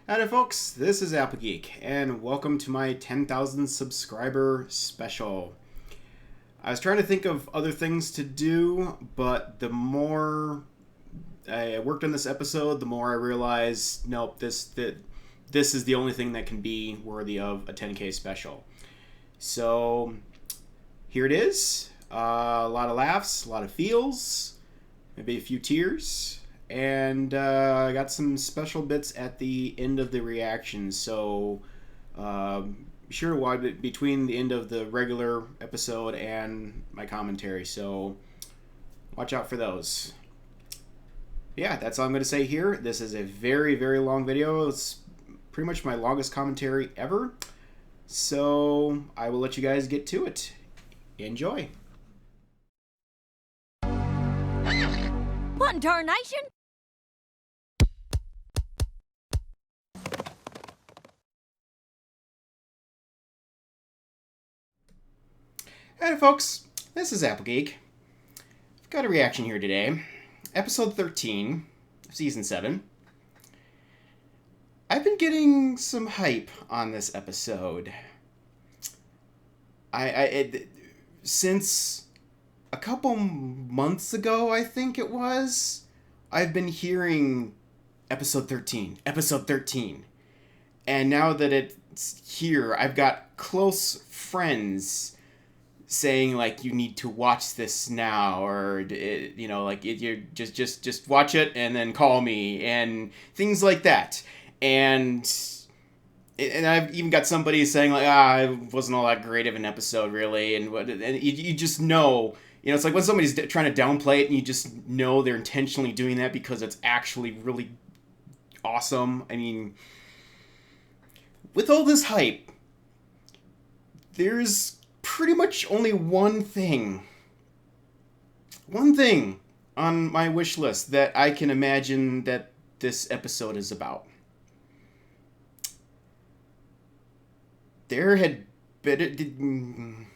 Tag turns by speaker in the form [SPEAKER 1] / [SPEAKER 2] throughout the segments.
[SPEAKER 1] Howdy folks, this is Apple Geek, and welcome to my 10,000 subscriber special. I was trying to think of other things to do, but the more I worked on this episode, the more I realized, nope, this is the only thing that can be worthy of a 10K special. So, here it is. A lot of laughs, a lot of feels, maybe a few tears. And I got some special bits at the end of the reaction, so be sure to watch it between the end of the regular episode and my commentary, so watch out for those. Yeah, that's all I'm going to say here. This is a very, very long video. It's pretty much my longest commentary ever, so I will let you guys get to it. Enjoy.
[SPEAKER 2] What in tarnation?
[SPEAKER 1] Hey folks, this is Apple Geek. I've got a reaction here today. Episode 13 of Season 7. I've been getting some hype on this episode. Since a couple months ago, I think it was, I've been hearing Episode 13, Episode 13. And now that it's here, I've got close friends saying like, you need to watch this now, or you just watch it and then call me and things like that. And I've even got somebody saying like, it wasn't all that great of an episode really, and you just know, it's like when somebody's trying to downplay it and you just know they're intentionally doing that because it's actually really awesome. I mean, with all this hype, there's pretty much only one thing on my wish list that I can imagine that this episode is about. There had been...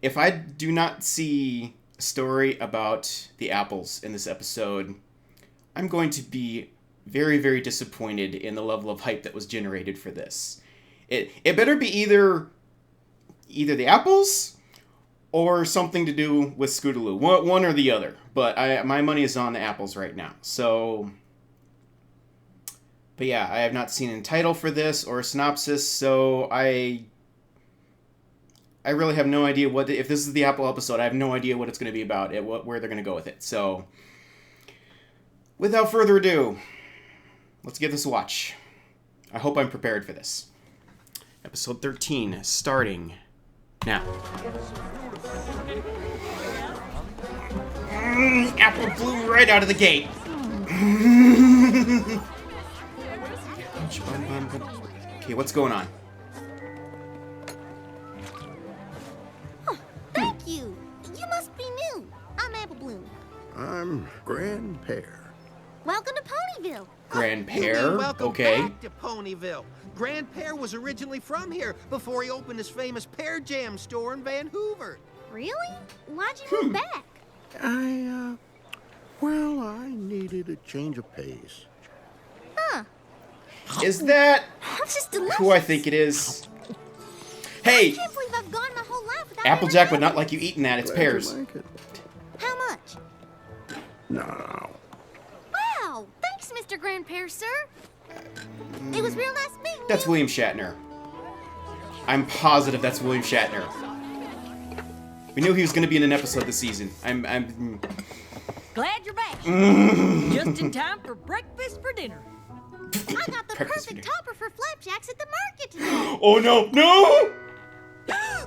[SPEAKER 1] If I do not see a story about the apples in this episode, I'm going to be very, very disappointed in the level of hype that was generated for this. It better be either the apples or something to do with Scootaloo. One or the other. But my money is on the apples right now. So, but yeah, I have not seen a title for this or a synopsis, so I really have no idea if this is the apple episode, I have no idea what it's going to be about, where they're going to go with it. So, without further ado, let's give this a watch. I hope I'm prepared for this. Episode 13, starting now. Apple flew right out of the gate. Okay, what's going on?
[SPEAKER 2] Oh, thank you. You must be new. I'm Apple Bloom.
[SPEAKER 3] I'm Grand Pear.
[SPEAKER 2] Welcome to Ponyville.
[SPEAKER 1] Grand
[SPEAKER 4] You
[SPEAKER 1] Pear?
[SPEAKER 4] mean welcome
[SPEAKER 1] Okay.
[SPEAKER 4] back to Ponyville. Grand Pear was originally from here before he opened his famous Pear Jam store in Vancouver.
[SPEAKER 2] Really? Why'd you move back?
[SPEAKER 3] I needed a change of pace.
[SPEAKER 2] Huh.
[SPEAKER 1] Is that
[SPEAKER 2] This is delicious.
[SPEAKER 1] who I think it is? Hey,
[SPEAKER 2] I can't believe I've gone my whole life without
[SPEAKER 1] Applejack
[SPEAKER 2] ever
[SPEAKER 1] would not
[SPEAKER 2] having
[SPEAKER 1] like you eating that. It's
[SPEAKER 3] Glad you
[SPEAKER 1] pears.
[SPEAKER 3] like it.
[SPEAKER 2] How much?
[SPEAKER 3] No.
[SPEAKER 2] Wow. Thanks, Mr. Grand Pear, sir. It was real nice meeting
[SPEAKER 1] That's
[SPEAKER 2] you.
[SPEAKER 1] William Shatner. I'm positive that's William Shatner. We knew he was going to be in an episode this season. I'm
[SPEAKER 5] Glad you're back. Just in time for breakfast for dinner.
[SPEAKER 2] I got the
[SPEAKER 1] Breakfast
[SPEAKER 2] perfect
[SPEAKER 1] dinner.
[SPEAKER 2] topper for flapjacks at the market today.
[SPEAKER 1] Oh no, no!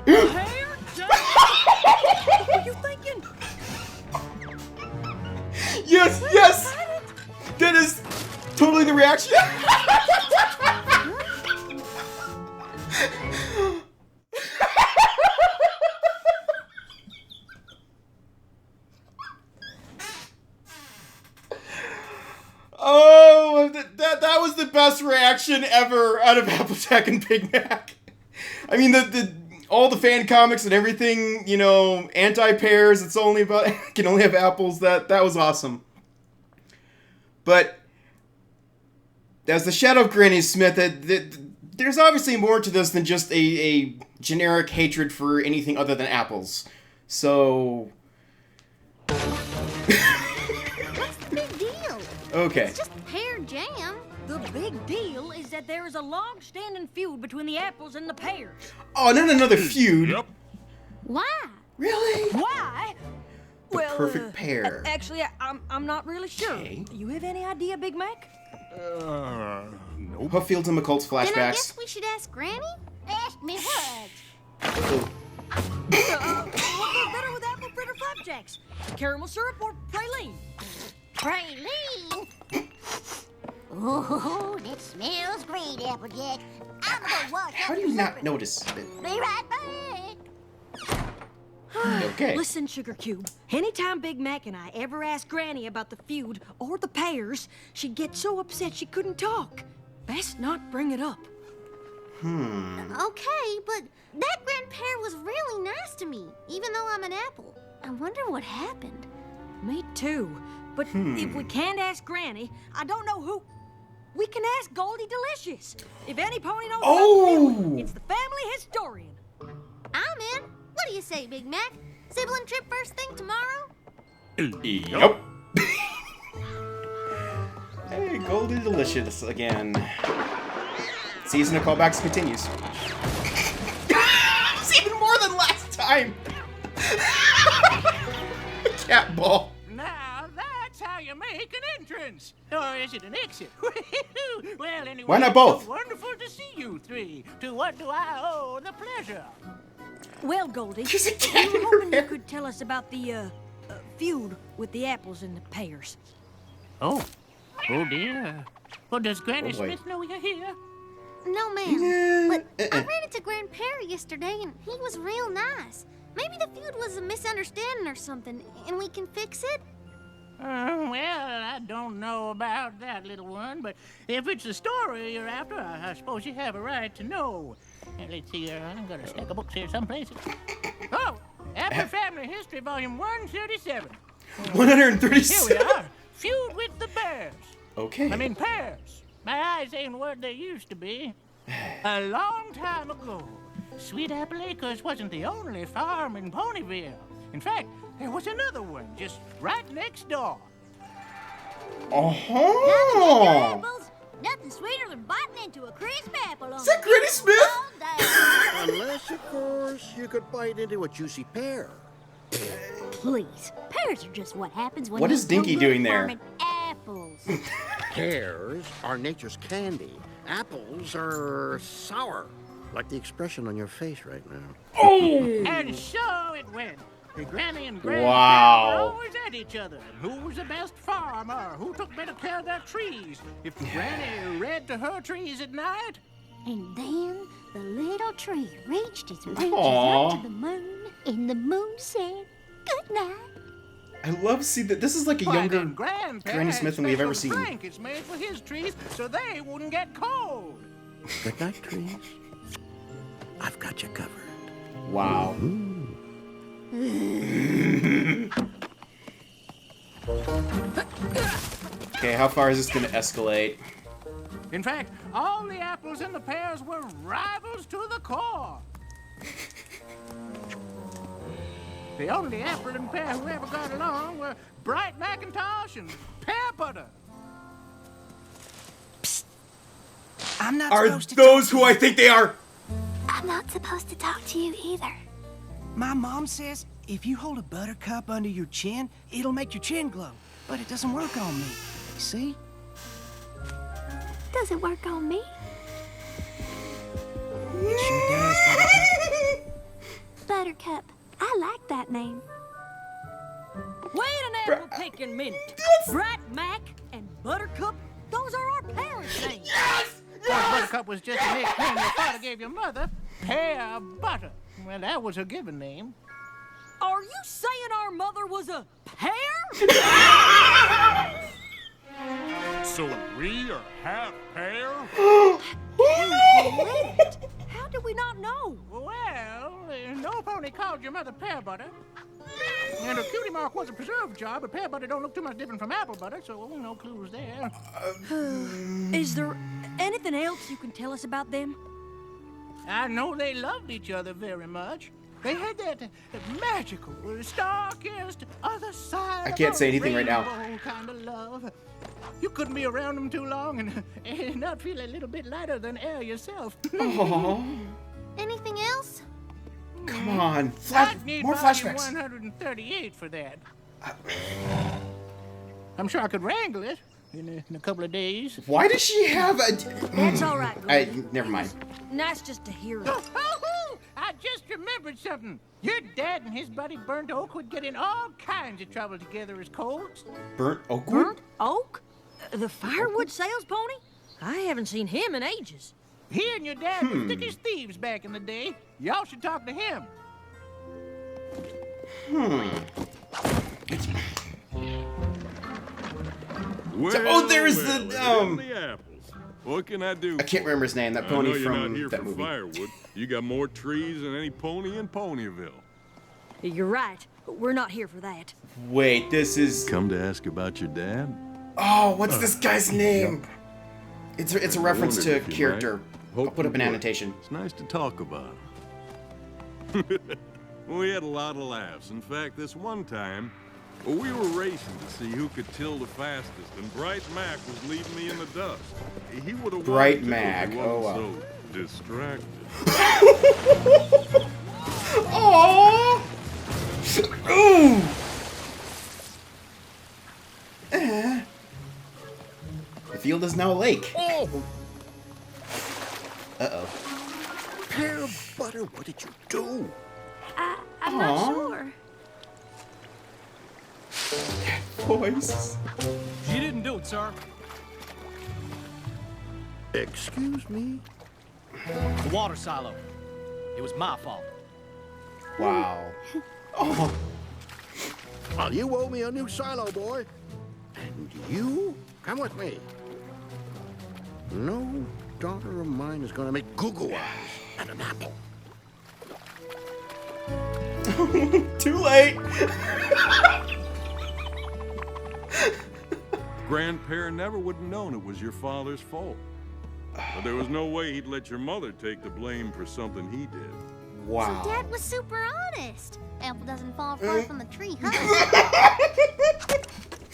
[SPEAKER 5] Pear? What were you thinking?
[SPEAKER 1] Yes, yes! That is totally the reaction. Oh, that was the best reaction ever out of Applejack and Big Mac. I mean, all the fan comics and everything, anti-pears, it's only about, can only have apples, that was awesome. But as the shadow of Granny Smith, there's obviously more to this than just a generic hatred for anything other than apples. So...
[SPEAKER 2] What's the big deal?
[SPEAKER 1] Okay.
[SPEAKER 2] It's just pear jam.
[SPEAKER 5] The big deal is that there is a long-standing feud between the apples and the pears.
[SPEAKER 1] Oh, not another feud.
[SPEAKER 6] Yep.
[SPEAKER 2] Why?
[SPEAKER 1] Really?
[SPEAKER 5] Why? Well,
[SPEAKER 1] perfect pear.
[SPEAKER 5] Actually, I'm not really sure.
[SPEAKER 1] Okay.
[SPEAKER 5] You have any idea, Big Mac?
[SPEAKER 6] Nope.
[SPEAKER 1] Hufffields and McColl's
[SPEAKER 2] Then I
[SPEAKER 1] flashbacks.
[SPEAKER 2] guess we should ask Granny? Ask me what?
[SPEAKER 5] What goes better with apple fritter flapjacks? Caramel syrup or praline?
[SPEAKER 2] Praline? Ooh, that smells great, Applejack. I'm gonna wash
[SPEAKER 1] How
[SPEAKER 2] up
[SPEAKER 1] do
[SPEAKER 2] the
[SPEAKER 1] you not
[SPEAKER 2] serpent.
[SPEAKER 1] notice it?
[SPEAKER 2] Be right back.
[SPEAKER 1] Okay.
[SPEAKER 5] Listen, Sugar Cube. Anytime Big Mac and I ever asked Granny about the feud or the pears, she'd get so upset she couldn't talk. Best not bring it up.
[SPEAKER 2] Okay, but that grandpear was really nice to me, even though I'm an apple. I wonder what happened.
[SPEAKER 5] Me too. But if we can't ask Granny, I don't know who. We can ask Goldie Delicious. If any pony knows about the feud, it's the family historian.
[SPEAKER 2] I'm in. What do you say, Big Mac? Sibling trip first thing tomorrow?
[SPEAKER 1] Yep. Hey, Goldie Delicious again. Season of callbacks continues. It's even more than last time. Cat ball.
[SPEAKER 7] Now that's how you make an entrance. Or is it an exit? Well, anyway,
[SPEAKER 1] Why not both?
[SPEAKER 7] It's wonderful to see you three. To what do I owe the pleasure?
[SPEAKER 5] Well, Goldie,
[SPEAKER 1] There's a
[SPEAKER 5] we
[SPEAKER 1] cat in
[SPEAKER 5] were
[SPEAKER 1] her
[SPEAKER 5] hoping you
[SPEAKER 1] hair.
[SPEAKER 5] could tell us about the feud with the apples and the pears.
[SPEAKER 7] Oh dear. Well, does Granny
[SPEAKER 1] Oh, boy.
[SPEAKER 7] Smith know you're here?
[SPEAKER 2] No, ma'am. But I ran into Grandpear yesterday, and he was real nice. Maybe the feud was a misunderstanding or something, and we can fix it?
[SPEAKER 7] Well, I don't know about that, little one, but if it's the story you're after, I suppose you have a right to know. Now, let's see, I've got a stack of books here someplace. Oh, Apple Family History, Volume 137. Here
[SPEAKER 1] 137.
[SPEAKER 7] we are. Feud with the Bears.
[SPEAKER 1] Okay.
[SPEAKER 7] I mean, pears. My eyes ain't what they used to be. A long time ago, Sweet Apple Acres wasn't the only farm in Ponyville. In fact, there was another one just right next door.
[SPEAKER 1] Oh.
[SPEAKER 2] Apples? Nothing sweeter than biting into a crisp apple on
[SPEAKER 1] Is that Granny Smith?
[SPEAKER 3] Unless, of course, you could bite into a juicy pear.
[SPEAKER 2] Please, pears are just what happens when
[SPEAKER 1] What
[SPEAKER 2] you
[SPEAKER 1] is Dinky
[SPEAKER 2] go
[SPEAKER 1] doing there?
[SPEAKER 2] farming apples.
[SPEAKER 3] Pears are nature's candy. Apples are sour, like the expression on your face right now.
[SPEAKER 7] And so it went. The Granny and Granny
[SPEAKER 1] Wow.
[SPEAKER 7] were always at each other. Who was the best farmer? Who took better care of their trees? If Granny read to her trees at night,
[SPEAKER 2] And then the little tree reached its branches
[SPEAKER 1] Aw.
[SPEAKER 2] up to the moon, and the moon said, "Good night."
[SPEAKER 1] I love to see that this is like a
[SPEAKER 7] why,
[SPEAKER 1] younger
[SPEAKER 7] then Grandpa
[SPEAKER 1] Granny
[SPEAKER 7] had
[SPEAKER 1] Smith than we've ever
[SPEAKER 7] special
[SPEAKER 1] seen.
[SPEAKER 7] blankets made for his trees so they wouldn't get cold.
[SPEAKER 3] Good night, trees. I've got you covered.
[SPEAKER 1] Wow. Okay, how far is this gonna escalate?
[SPEAKER 7] In fact, all the apples and the pears were rivals to the core. The only apple and pear who ever got along were Bright Macintosh and Pear Butter.
[SPEAKER 8] I'm not
[SPEAKER 1] Are
[SPEAKER 8] supposed to
[SPEAKER 1] those who I think they are?
[SPEAKER 2] I'm not supposed to talk to you either.
[SPEAKER 8] My mom says if you hold a buttercup under your chin, it'll make your chin glow. But it doesn't work on me. See?
[SPEAKER 2] Does it work on me?
[SPEAKER 8] It sure does, Buttercup.
[SPEAKER 2] Buttercup. I like that name.
[SPEAKER 5] Wait an apple-picking minute. Bright Mac and Buttercup, those are our parents' names.
[SPEAKER 7] Of course, Buttercup was just a nickname your father gave your mother. Pear Butter. Well, that was her given name.
[SPEAKER 5] Are you saying our mother was a pear?
[SPEAKER 6] So we are half pear?
[SPEAKER 5] How did we not know?
[SPEAKER 7] Well, no pony called your mother pear butter. And her cutie mark was a preserved jar, but pear butter don't look too much different from apple butter, so no clues there.
[SPEAKER 5] Is there anything else you can tell us about them?
[SPEAKER 7] I know they loved each other very much. They had that magical, star-kissed other side.
[SPEAKER 1] I can't say anything right now.
[SPEAKER 7] Kind of love. You couldn't be around them too long and not feel a little bit lighter than air yourself.
[SPEAKER 1] Aww.
[SPEAKER 2] Anything else?
[SPEAKER 1] Come on.
[SPEAKER 7] I'd need
[SPEAKER 1] More
[SPEAKER 7] volume
[SPEAKER 1] flashbacks.
[SPEAKER 7] 138 for that. I'm sure I could wrangle it in a couple of days.
[SPEAKER 1] Why does she have a...
[SPEAKER 5] That's all right, Goldie.
[SPEAKER 1] Never mind.
[SPEAKER 5] Nice just to hear it.
[SPEAKER 7] I just remembered something. Your dad and his buddy Burnt Oak would get in all kinds of trouble together as colts.
[SPEAKER 1] Burnt Oakwood?
[SPEAKER 5] Burnt Oak? The firewood sales pony? I haven't seen him in ages.
[SPEAKER 7] He and your dad were thick as thieves back in the day. Y'all should talk to him.
[SPEAKER 6] Well,
[SPEAKER 1] there's
[SPEAKER 6] well,
[SPEAKER 1] the,
[SPEAKER 6] getting the apples. What can I do?
[SPEAKER 1] I can't remember his name. That
[SPEAKER 6] I
[SPEAKER 1] pony
[SPEAKER 6] know you're
[SPEAKER 1] from
[SPEAKER 6] not here
[SPEAKER 1] that
[SPEAKER 6] for
[SPEAKER 1] movie.
[SPEAKER 6] firewood. You got more trees than any pony in Ponyville.
[SPEAKER 5] You're right. We're not here for that.
[SPEAKER 1] Wait, this is...
[SPEAKER 6] Come to ask about your dad?
[SPEAKER 1] Oh, what's this guy's name? It's a reference to a
[SPEAKER 6] wondered if you
[SPEAKER 1] character.
[SPEAKER 6] might.
[SPEAKER 1] I'll put up an
[SPEAKER 6] Hope you would.
[SPEAKER 1] annotation.
[SPEAKER 6] It's nice to talk about him. We had a lot of laughs. In fact, this one time, we were racing to see who could till the fastest, and Bright Mac was leaving me in the dust. He would have
[SPEAKER 1] Bright
[SPEAKER 6] won, too,
[SPEAKER 1] Mac,
[SPEAKER 6] if he
[SPEAKER 1] oh,
[SPEAKER 6] wasn't so distracted.
[SPEAKER 1] Aww! Ooh! The field is now a lake.
[SPEAKER 3] Oh,
[SPEAKER 1] Uh-oh.
[SPEAKER 3] Pear butter, what did you do?
[SPEAKER 2] I'm not sure.
[SPEAKER 1] Voice.
[SPEAKER 9] She didn't do it, sir.
[SPEAKER 3] Excuse me?
[SPEAKER 9] The water silo. It was my fault.
[SPEAKER 1] Wow. Oh.
[SPEAKER 3] Well, you owe me a new silo, boy. And you? Come with me. No daughter of mine is gonna make goo-goo eyes and an apple.
[SPEAKER 1] Too late.
[SPEAKER 6] Grandpa never would have known it was your father's fault. But there was no way he'd let your mother take the blame for something he did.
[SPEAKER 1] Wow.
[SPEAKER 2] So Dad was super honest. Apple doesn't fall far from the tree, huh?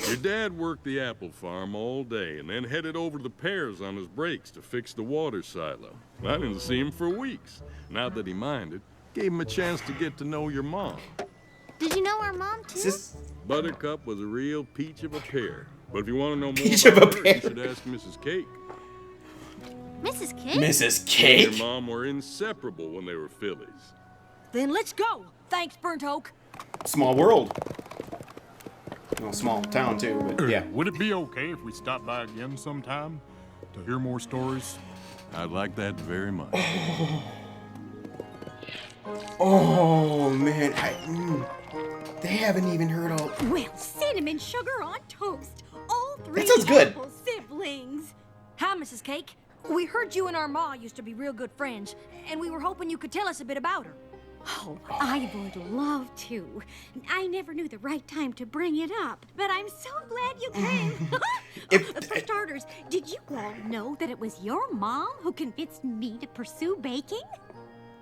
[SPEAKER 6] Your dad worked the apple farm all day and then headed over to the Pears on his breaks to fix the water silo. I didn't see him for weeks. Not that he minded. Gave him a chance to get to know your mom.
[SPEAKER 2] Did you know our mom, too?
[SPEAKER 1] Is this...
[SPEAKER 6] Buttercup was a real peach of a pear. But if you want to know more
[SPEAKER 1] Peach of
[SPEAKER 6] about
[SPEAKER 1] a
[SPEAKER 6] her,
[SPEAKER 1] pear.
[SPEAKER 6] you should ask Mrs. Cake.
[SPEAKER 2] Mrs. Cake?
[SPEAKER 1] Mrs.
[SPEAKER 6] She and
[SPEAKER 1] Cake?
[SPEAKER 6] your mom were inseparable when they were fillies.
[SPEAKER 5] Then let's go. Thanks, Burnt Oak.
[SPEAKER 1] Small world. Well, small town too, but yeah.
[SPEAKER 6] Would it be okay if we stopped by again sometime to hear more stories? I'd like that very much.
[SPEAKER 1] Oh man, they haven't even heard all.
[SPEAKER 10] Well, cinnamon sugar on toast. All three
[SPEAKER 1] That sounds good.
[SPEAKER 10] Apple siblings.
[SPEAKER 5] Hi, Mrs. Cake. We heard you and our ma used to be real good friends, and we were hoping you could tell us a bit about her.
[SPEAKER 10] Oh, I would love to. I never knew the right time to bring it up, but I'm so glad you came. For starters, did you all know that it was your mom who convinced me to pursue baking?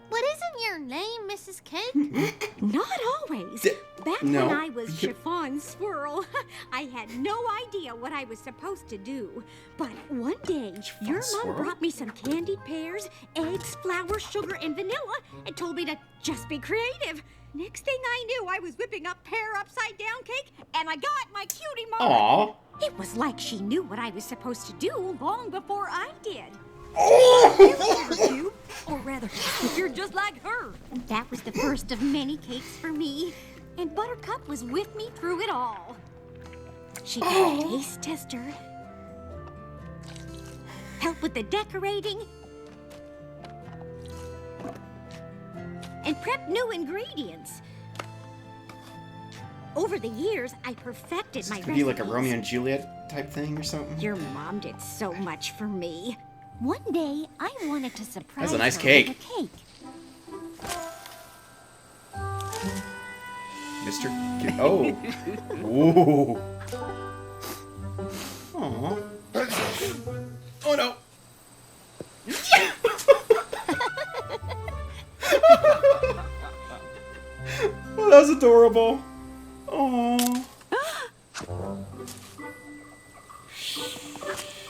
[SPEAKER 2] What isn't your name, Mrs. Cake?
[SPEAKER 10] Not always. Back
[SPEAKER 1] no.
[SPEAKER 10] when I was Chiffon Swirl, I had no idea what I was supposed to do. But one day, your mom
[SPEAKER 1] Swirl?
[SPEAKER 10] brought me some candied pears, eggs, flour, sugar, and vanilla, and told me to just be creative. Next thing I knew, I was whipping up pear upside-down cake, and I got my cutie mark.
[SPEAKER 1] Aw.
[SPEAKER 10] It was like she knew what I was supposed to do long before I did.
[SPEAKER 5] You, or rather, you're just like her.
[SPEAKER 10] That was the first of many cakes for me, and Buttercup was with me through it all. She could taste tester, help with the decorating, and prep new ingredients. Over the years, I perfected
[SPEAKER 1] This
[SPEAKER 10] my
[SPEAKER 1] could be like a
[SPEAKER 10] recipes.
[SPEAKER 1] Romeo and Juliet type thing or something.
[SPEAKER 10] Your mom did so much for me. One day, I wanted to surprise
[SPEAKER 1] That's a nice
[SPEAKER 10] her
[SPEAKER 1] cake.
[SPEAKER 10] with a cake.
[SPEAKER 1] Mr. Oh. Ooh. Aw. Oh no. Oh, that was adorable. Oh.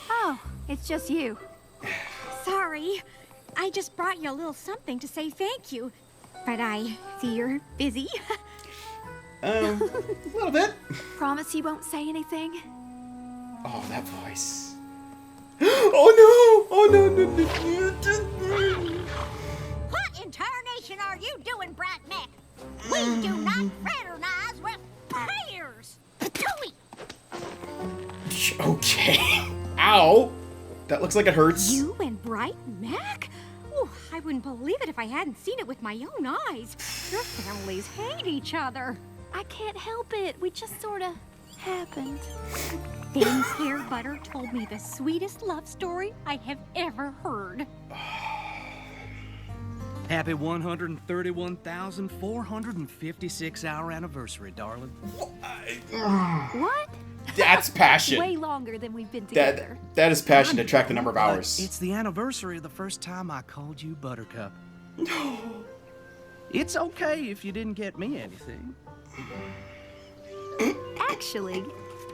[SPEAKER 11] Oh, it's just you.
[SPEAKER 10] Sorry. I just brought you a little something to say thank you. But I see you're busy.
[SPEAKER 1] A little bit.
[SPEAKER 11] Promise you won't say anything?
[SPEAKER 1] Oh, that voice. Oh no! Oh no! No!
[SPEAKER 5] What in tarnation are you doing, Bright Mac? We do not fraternize with pears.
[SPEAKER 1] Okay. Ow! That looks like it hurts.
[SPEAKER 10] You and Bright Mac? Oh, I wouldn't believe it if I hadn't seen it with my own eyes. Your families hate each other.
[SPEAKER 11] I can't help it. We just sort of happened.
[SPEAKER 10] FiM's hair butter told me the sweetest love story I have ever heard.
[SPEAKER 8] Happy 131,456 hour anniversary, darling.
[SPEAKER 11] What?
[SPEAKER 1] That's passion.
[SPEAKER 11] Way longer than we've been together.
[SPEAKER 1] That is passion to track the number of hours.
[SPEAKER 8] It's the anniversary of the first time I called you Buttercup. It's okay if you didn't get me anything.
[SPEAKER 11] Actually,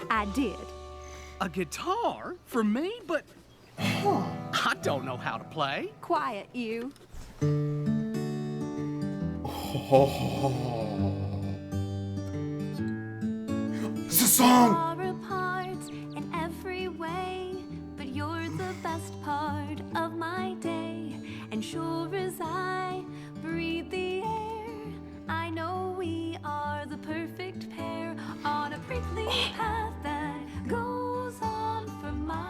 [SPEAKER 11] I did.
[SPEAKER 8] A guitar for me, but I don't know how to play.
[SPEAKER 11] Quiet, you.
[SPEAKER 1] Oh. It's a song.
[SPEAKER 2] Far apart in every way, but you're the best part of my day. And sure as I breathe the air, I know we are the perfect pair on a prickly path that goes on for miles.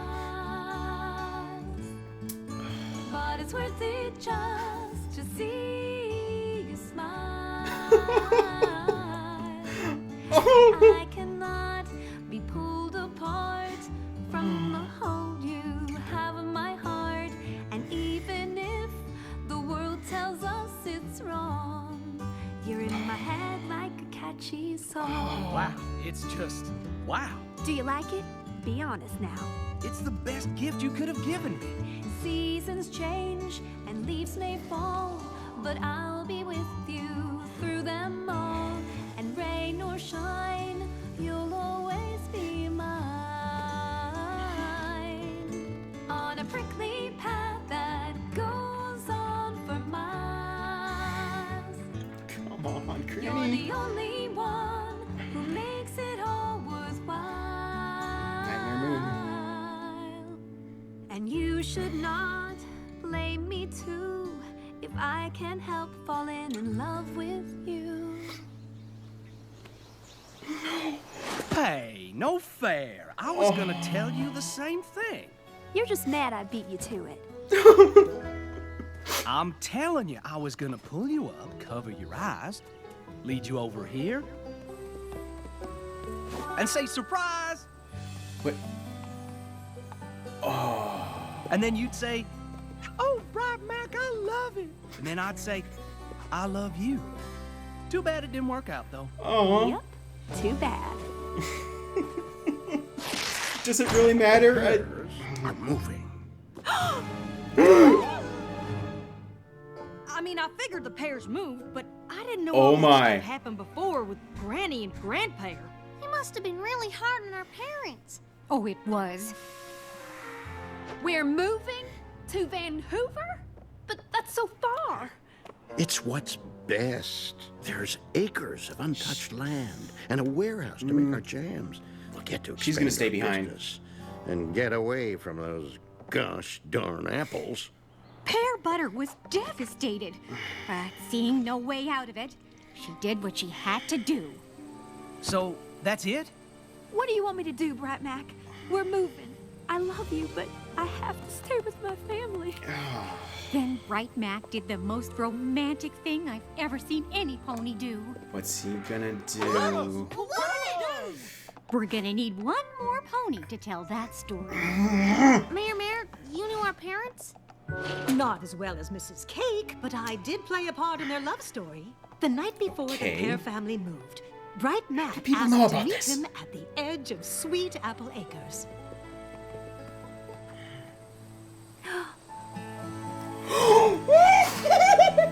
[SPEAKER 2] But it's worth it just to see you smile. I cannot be pulled apart from the hold you have in my heart. And even if the world tells us it's wrong, you're in my head like a catchy song.
[SPEAKER 8] Wow, it's just wow.
[SPEAKER 11] Do you like it? Be honest now.
[SPEAKER 8] It's the best gift you could have given me.
[SPEAKER 2] Seasons change and leaves may fall, but I'll be with you through them all. And rain or shine, you'll always be mine. On a prickly path that goes on for miles.
[SPEAKER 1] Come on,
[SPEAKER 2] You're
[SPEAKER 1] Granny.
[SPEAKER 2] the only one who makes it all worthwhile. And you should not blame me too if I can't help falling in love with you.
[SPEAKER 8] Hey, no fair. I was gonna tell you the same thing.
[SPEAKER 11] You're just mad I beat you to it.
[SPEAKER 8] I'm telling you, I was gonna pull you up, cover your eyes, lead you over here, and say surprise.
[SPEAKER 1] What? Oh.
[SPEAKER 8] And then you'd say, oh, Bright Mac, I love it. And then I'd say, I love you. Too bad it didn't work out, though.
[SPEAKER 1] Oh.
[SPEAKER 11] Yep. Too bad.
[SPEAKER 1] Does it really matter?
[SPEAKER 3] Pears are moving.
[SPEAKER 5] I mean, I figured the pears moved, but I didn't know
[SPEAKER 1] Oh
[SPEAKER 5] all this
[SPEAKER 1] my.
[SPEAKER 5] stuff happened before with Granny and Grandpa.
[SPEAKER 2] It must have been really hard on our parents.
[SPEAKER 10] Oh, it was.
[SPEAKER 11] We're moving to Vancouver? But that's so far.
[SPEAKER 3] It's what's best. There's acres of untouched land and a warehouse to make our jams. We'll get to
[SPEAKER 1] She's gonna
[SPEAKER 3] expand
[SPEAKER 1] stay
[SPEAKER 3] our
[SPEAKER 1] behind.
[SPEAKER 3] business and get away from those gosh darn apples.
[SPEAKER 10] Pear Butter was devastated. But seeing no way out of it, she did what she had to do.
[SPEAKER 8] So, that's it?
[SPEAKER 11] What do you want me to do, Bright Mac? We're moving. I love you, but I have to stay with my family.
[SPEAKER 10] Then Bright Mac did the most romantic thing I've ever seen any pony do.
[SPEAKER 1] What's he gonna do?
[SPEAKER 10] We're gonna need one more pony to tell that story.
[SPEAKER 2] Mayor, you knew our
[SPEAKER 12] grandparents?
[SPEAKER 5] Not as well as Mrs. Cake, but I did play a part in their love story. The night before the Pear family moved, Bright Mac
[SPEAKER 1] people know
[SPEAKER 5] asked to
[SPEAKER 1] about
[SPEAKER 5] meet
[SPEAKER 1] this?
[SPEAKER 5] him at the edge of Sweet Apple Acres.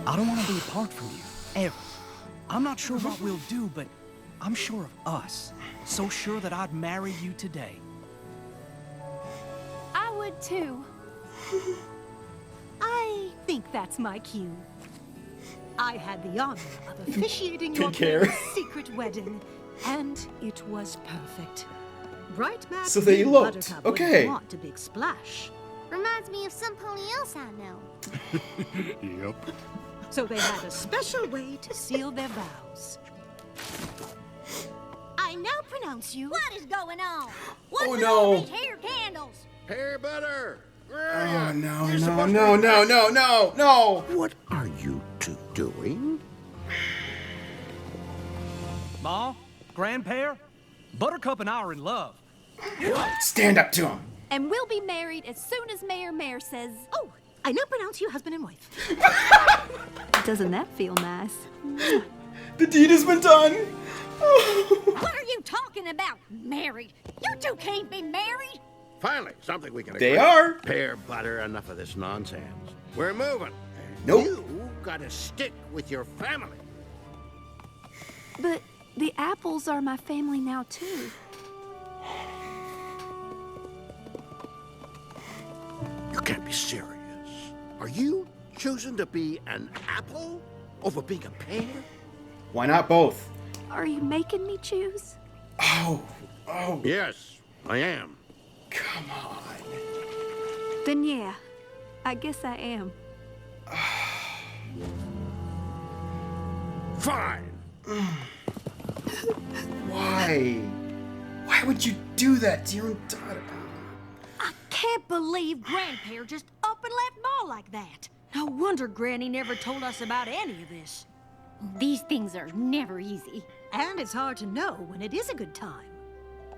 [SPEAKER 8] I don't want to be apart from you, ever. I'm not sure what we'll do, but I'm sure of us. So sure that I'd marry you today.
[SPEAKER 11] I would too.
[SPEAKER 5] I think that's my cue. I had the honor of officiating your
[SPEAKER 1] Pear.
[SPEAKER 5] secret wedding, and it was perfect. Bright Mac
[SPEAKER 1] So they
[SPEAKER 5] and
[SPEAKER 1] eloped.
[SPEAKER 5] Buttercup
[SPEAKER 1] Okay.
[SPEAKER 5] wouldn't want a big splash.
[SPEAKER 12] Reminds me of some pony else I know.
[SPEAKER 6] Yep.
[SPEAKER 5] So they had a special way to seal their vows.
[SPEAKER 10] I now pronounce you. What is going on? What's
[SPEAKER 1] Oh,
[SPEAKER 10] with
[SPEAKER 1] no.
[SPEAKER 10] all these hair candles?
[SPEAKER 3] Pear butter!
[SPEAKER 1] Oh, no.
[SPEAKER 3] What are you two doing?
[SPEAKER 8] Ma, Grandpa, Buttercup and I are in love.
[SPEAKER 1] Stand up to him.
[SPEAKER 11] And we'll be married as soon as Mayor says.
[SPEAKER 5] Oh, I now pronounce you husband and wife.
[SPEAKER 11] Doesn't that feel nice?
[SPEAKER 1] The deed has been done.
[SPEAKER 10] What are you talking about? Married? You two can't be married.
[SPEAKER 3] Finally, something we can
[SPEAKER 1] They
[SPEAKER 3] agree.
[SPEAKER 1] are.
[SPEAKER 3] Pear butter, enough of this nonsense. We're moving.
[SPEAKER 1] Nope.
[SPEAKER 3] You gotta stick with your family.
[SPEAKER 11] But the apples are my family now, too.
[SPEAKER 3] You can't be serious. Are you choosing to be an apple over being a pear?
[SPEAKER 1] Why not both?
[SPEAKER 11] Are you making me choose?
[SPEAKER 1] Oh.
[SPEAKER 3] Yes, I am.
[SPEAKER 1] Come on.
[SPEAKER 11] Then yeah, I guess I am.
[SPEAKER 3] Fine.
[SPEAKER 1] Why? Why would you do that to your own daughter?
[SPEAKER 5] I can't believe Grandpa just up and left Ma like that. No wonder Granny never told us about any of this.
[SPEAKER 10] These things are never easy.
[SPEAKER 5] And it's hard to know when it is a good time.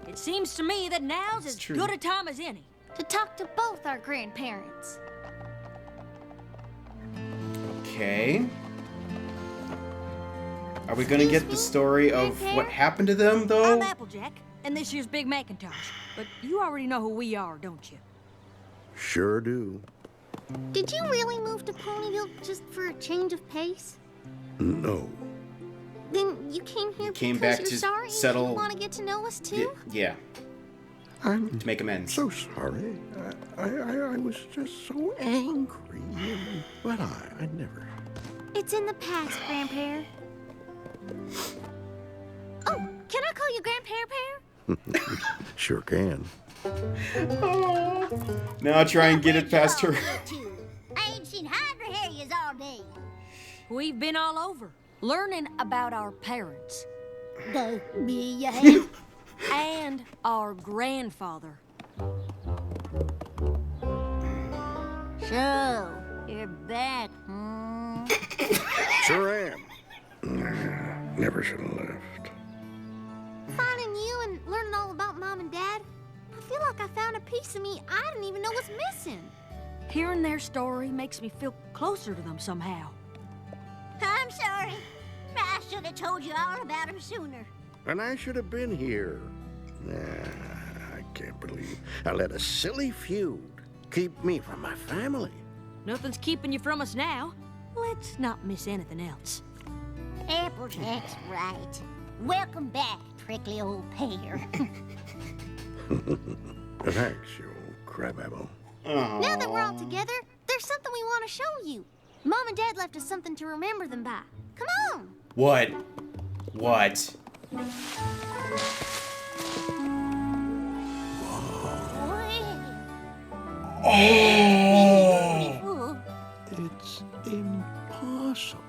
[SPEAKER 5] It seems to me that now's as
[SPEAKER 1] true.
[SPEAKER 5] good a time as any.
[SPEAKER 12] To talk to both our grandparents.
[SPEAKER 1] Okay. Are we gonna get the story of what happened to them, though?
[SPEAKER 5] I'm Applejack, and this year's Big Macintosh. But you already know who we are, don't you?
[SPEAKER 3] Sure do.
[SPEAKER 12] Did you really move to Ponyville just for a change of pace?
[SPEAKER 3] No.
[SPEAKER 12] Then you came here
[SPEAKER 1] came
[SPEAKER 12] because
[SPEAKER 1] back
[SPEAKER 12] you're
[SPEAKER 1] to
[SPEAKER 12] sorry
[SPEAKER 1] settle-
[SPEAKER 12] and you want to get to know us too?
[SPEAKER 1] Yeah.
[SPEAKER 3] I'm
[SPEAKER 1] To make amends.
[SPEAKER 3] so sorry. I was just so angry. But I never.
[SPEAKER 12] It's in the past, Grandpa. Oh, can I call you Grandpa Pear?
[SPEAKER 3] Sure can.
[SPEAKER 1] Now try and get it past her.
[SPEAKER 10] I ain't seen hydra all day.
[SPEAKER 5] We've been all over, learning about our parents.
[SPEAKER 10] Me, you have?
[SPEAKER 5] And our grandfather.
[SPEAKER 10] So, you're back, hmm?
[SPEAKER 3] Sure am. Never should have left.
[SPEAKER 12] Finding you and learning all about Mom and Dad, I feel like I found a piece of me I didn't even know was missing.
[SPEAKER 5] Hearing their story makes me feel closer to them somehow.
[SPEAKER 10] I'm sorry. I should have told you all about him sooner.
[SPEAKER 3] And I should have been here. I can't believe I let a silly feud keep me from my family.
[SPEAKER 5] Nothing's keeping you from us now. Let's not miss anything else.
[SPEAKER 10] Applejack's right. Welcome back, prickly old Pear.
[SPEAKER 3] Thanks, you old crabapple.
[SPEAKER 12] Now that we're all together, there's something we want to show you. Mom and Dad left us something to remember them by. Come on.
[SPEAKER 1] What? What? Oh!
[SPEAKER 3] It's impossible.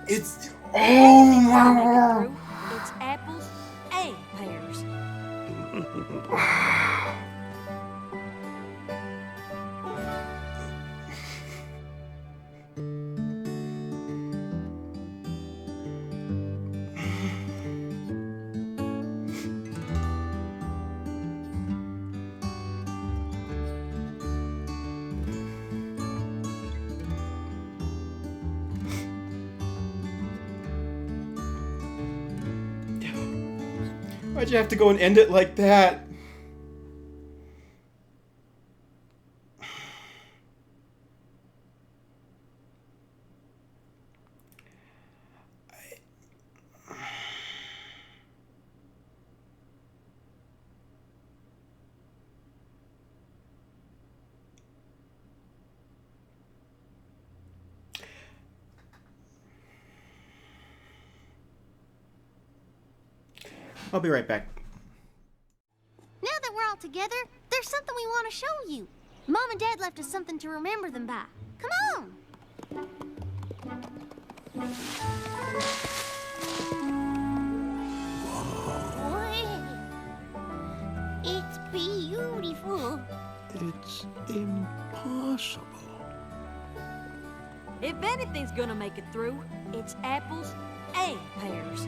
[SPEAKER 1] It's... Oh my...
[SPEAKER 5] It's apples and pears.
[SPEAKER 1] Why'd you have to go and end it like that? I'll be right back.
[SPEAKER 12] Now that we're all together, there's something we want to show you. Mom and Dad left us something to remember them by. Come on! Wow. It's beautiful.
[SPEAKER 3] It's impossible.
[SPEAKER 5] If anything's gonna make it through, it's apples and pears.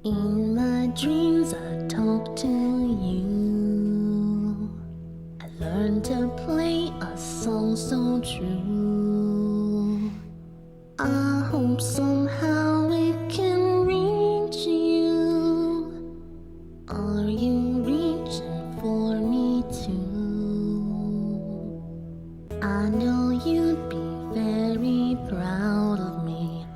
[SPEAKER 13] In my dreams I talk to you. I learned to play a song so true. I hope somehow it can reach you. Are you reaching for me too? I know you'd be very proud of me,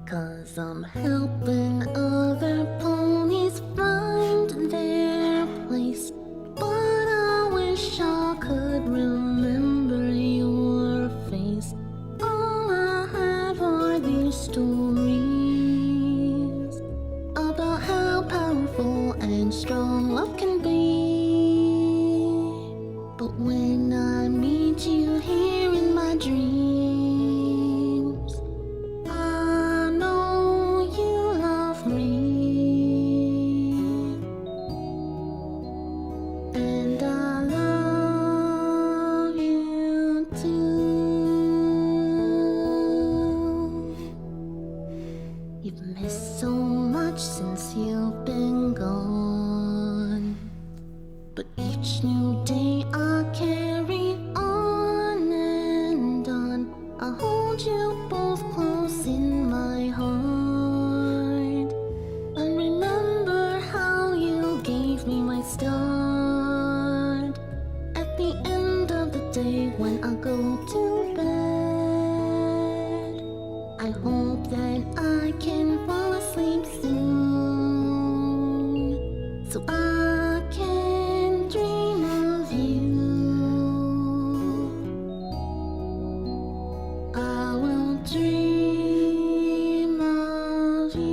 [SPEAKER 13] 'cause I'm helping other ponies find their place. But I wish I could remember your face. All I have are these stories about how powerful and strong love can be. But when I meet you here in my dreams, I know you love me. And I love you too. You've missed so much since you've been gone, but each new day I carry on and on. I hold you both close in my heart, and remember how you gave me my start. At the end of the day when I go to bed, I hope that I can fall asleep soon, so I can dream of you. I will dream of you.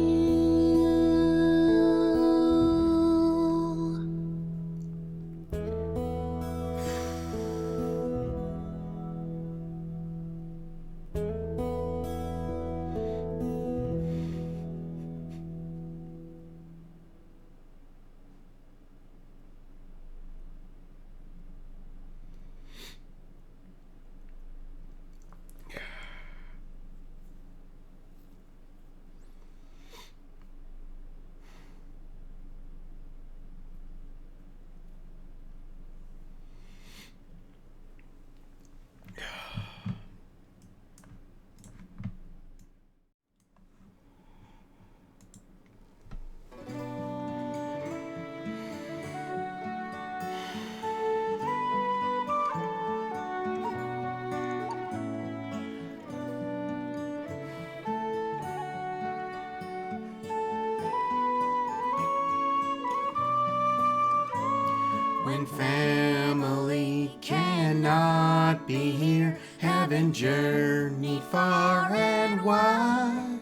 [SPEAKER 1] When family cannot be here, have having journeyed far and wide,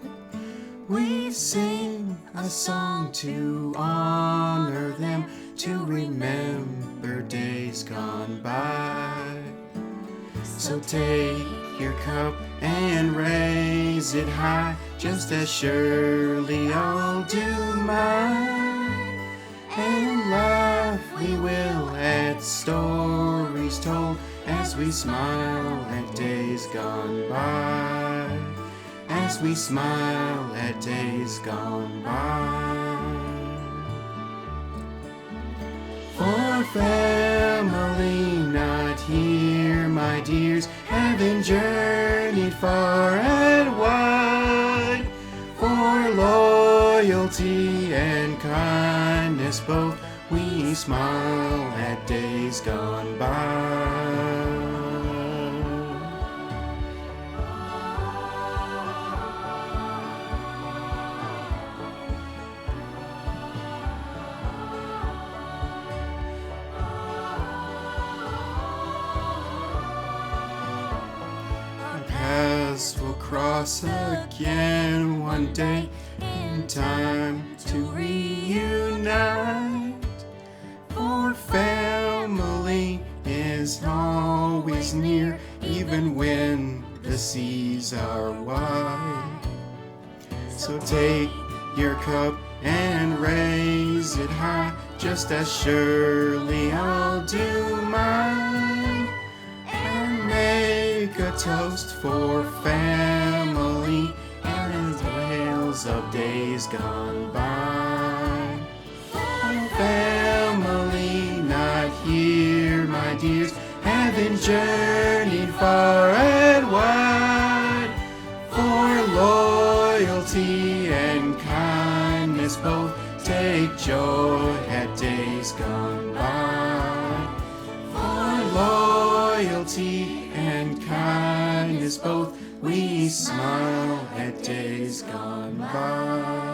[SPEAKER 1] we sing a song to honor them, to remember days gone by. So take your cup and raise it high, just as surely I'll do mine. And laugh we will at stories told, as we smile at days gone by, as we smile at days gone by. For family not here, my dears, having journeyed far and wide, for loyalty and kindness both, we smile at days gone by. We'll cross again one day in time to reunite, for family is always near, even when the seas are wide. So take your cup and raise it high, just as surely I'll do mine, and make a toast for family and the tales of days gone by. For family not here, my dears, having journeyed far and wide, for loyalty and kindness both, take joy at days gone by. For loyalty and kindness both, we smile at days gone by.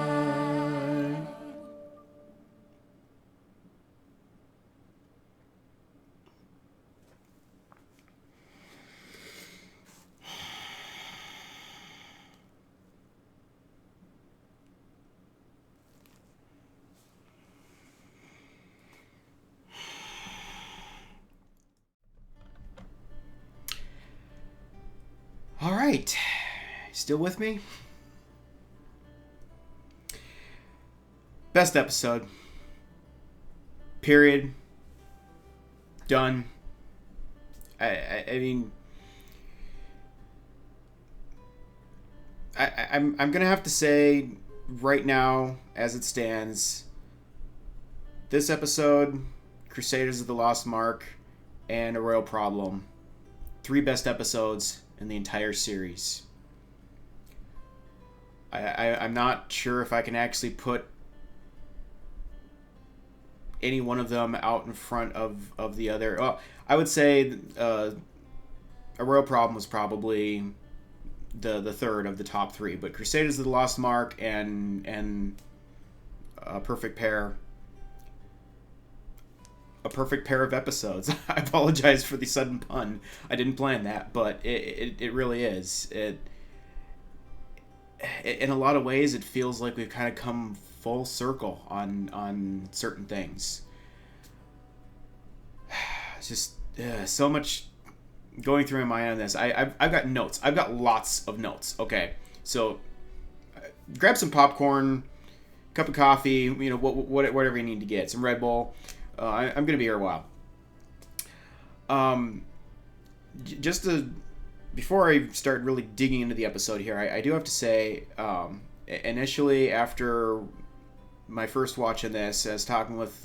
[SPEAKER 1] All right, still with me? Best episode. Period. Done. I mean, I'm gonna have to say right now, as it stands, this episode, Crusaders of the Lost Mark, and A Royal Problem, 3 best episodes in the entire series. I'm not sure if I can actually put any one of them out in front of the other. Oh, I would say A Royal Problem was probably the third of the top 3, but Crusaders of the Lost Mark and A Perfect Pair. A perfect pair of episodes. I apologize for the sudden pun. I didn't plan that, but it really is. In a lot of ways, it feels like we've kind of come full circle on certain things. It's just so much going through my mind on this. I've got notes. I've got lots of notes. Okay, so grab some popcorn, cup of coffee, whatever you need to get, some Red Bull. I'm going to be here a while. Before I start really digging into the episode here, I do have to say, initially after my first watch in this, I was talking with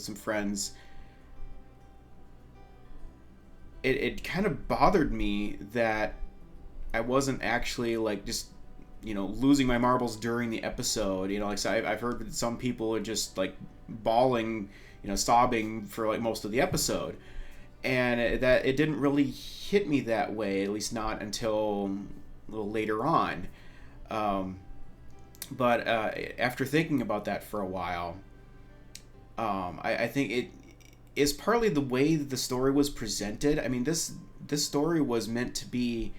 [SPEAKER 1] some friends. It kind of bothered me that I wasn't actually just losing my marbles during the episode. So I've heard that some people are just bawling, sobbing for most of the episode, and that it didn't really hit me that way, at least not until a little later on. But after thinking about that for a while, I think is partly the way the story was presented. I mean, this story was meant to be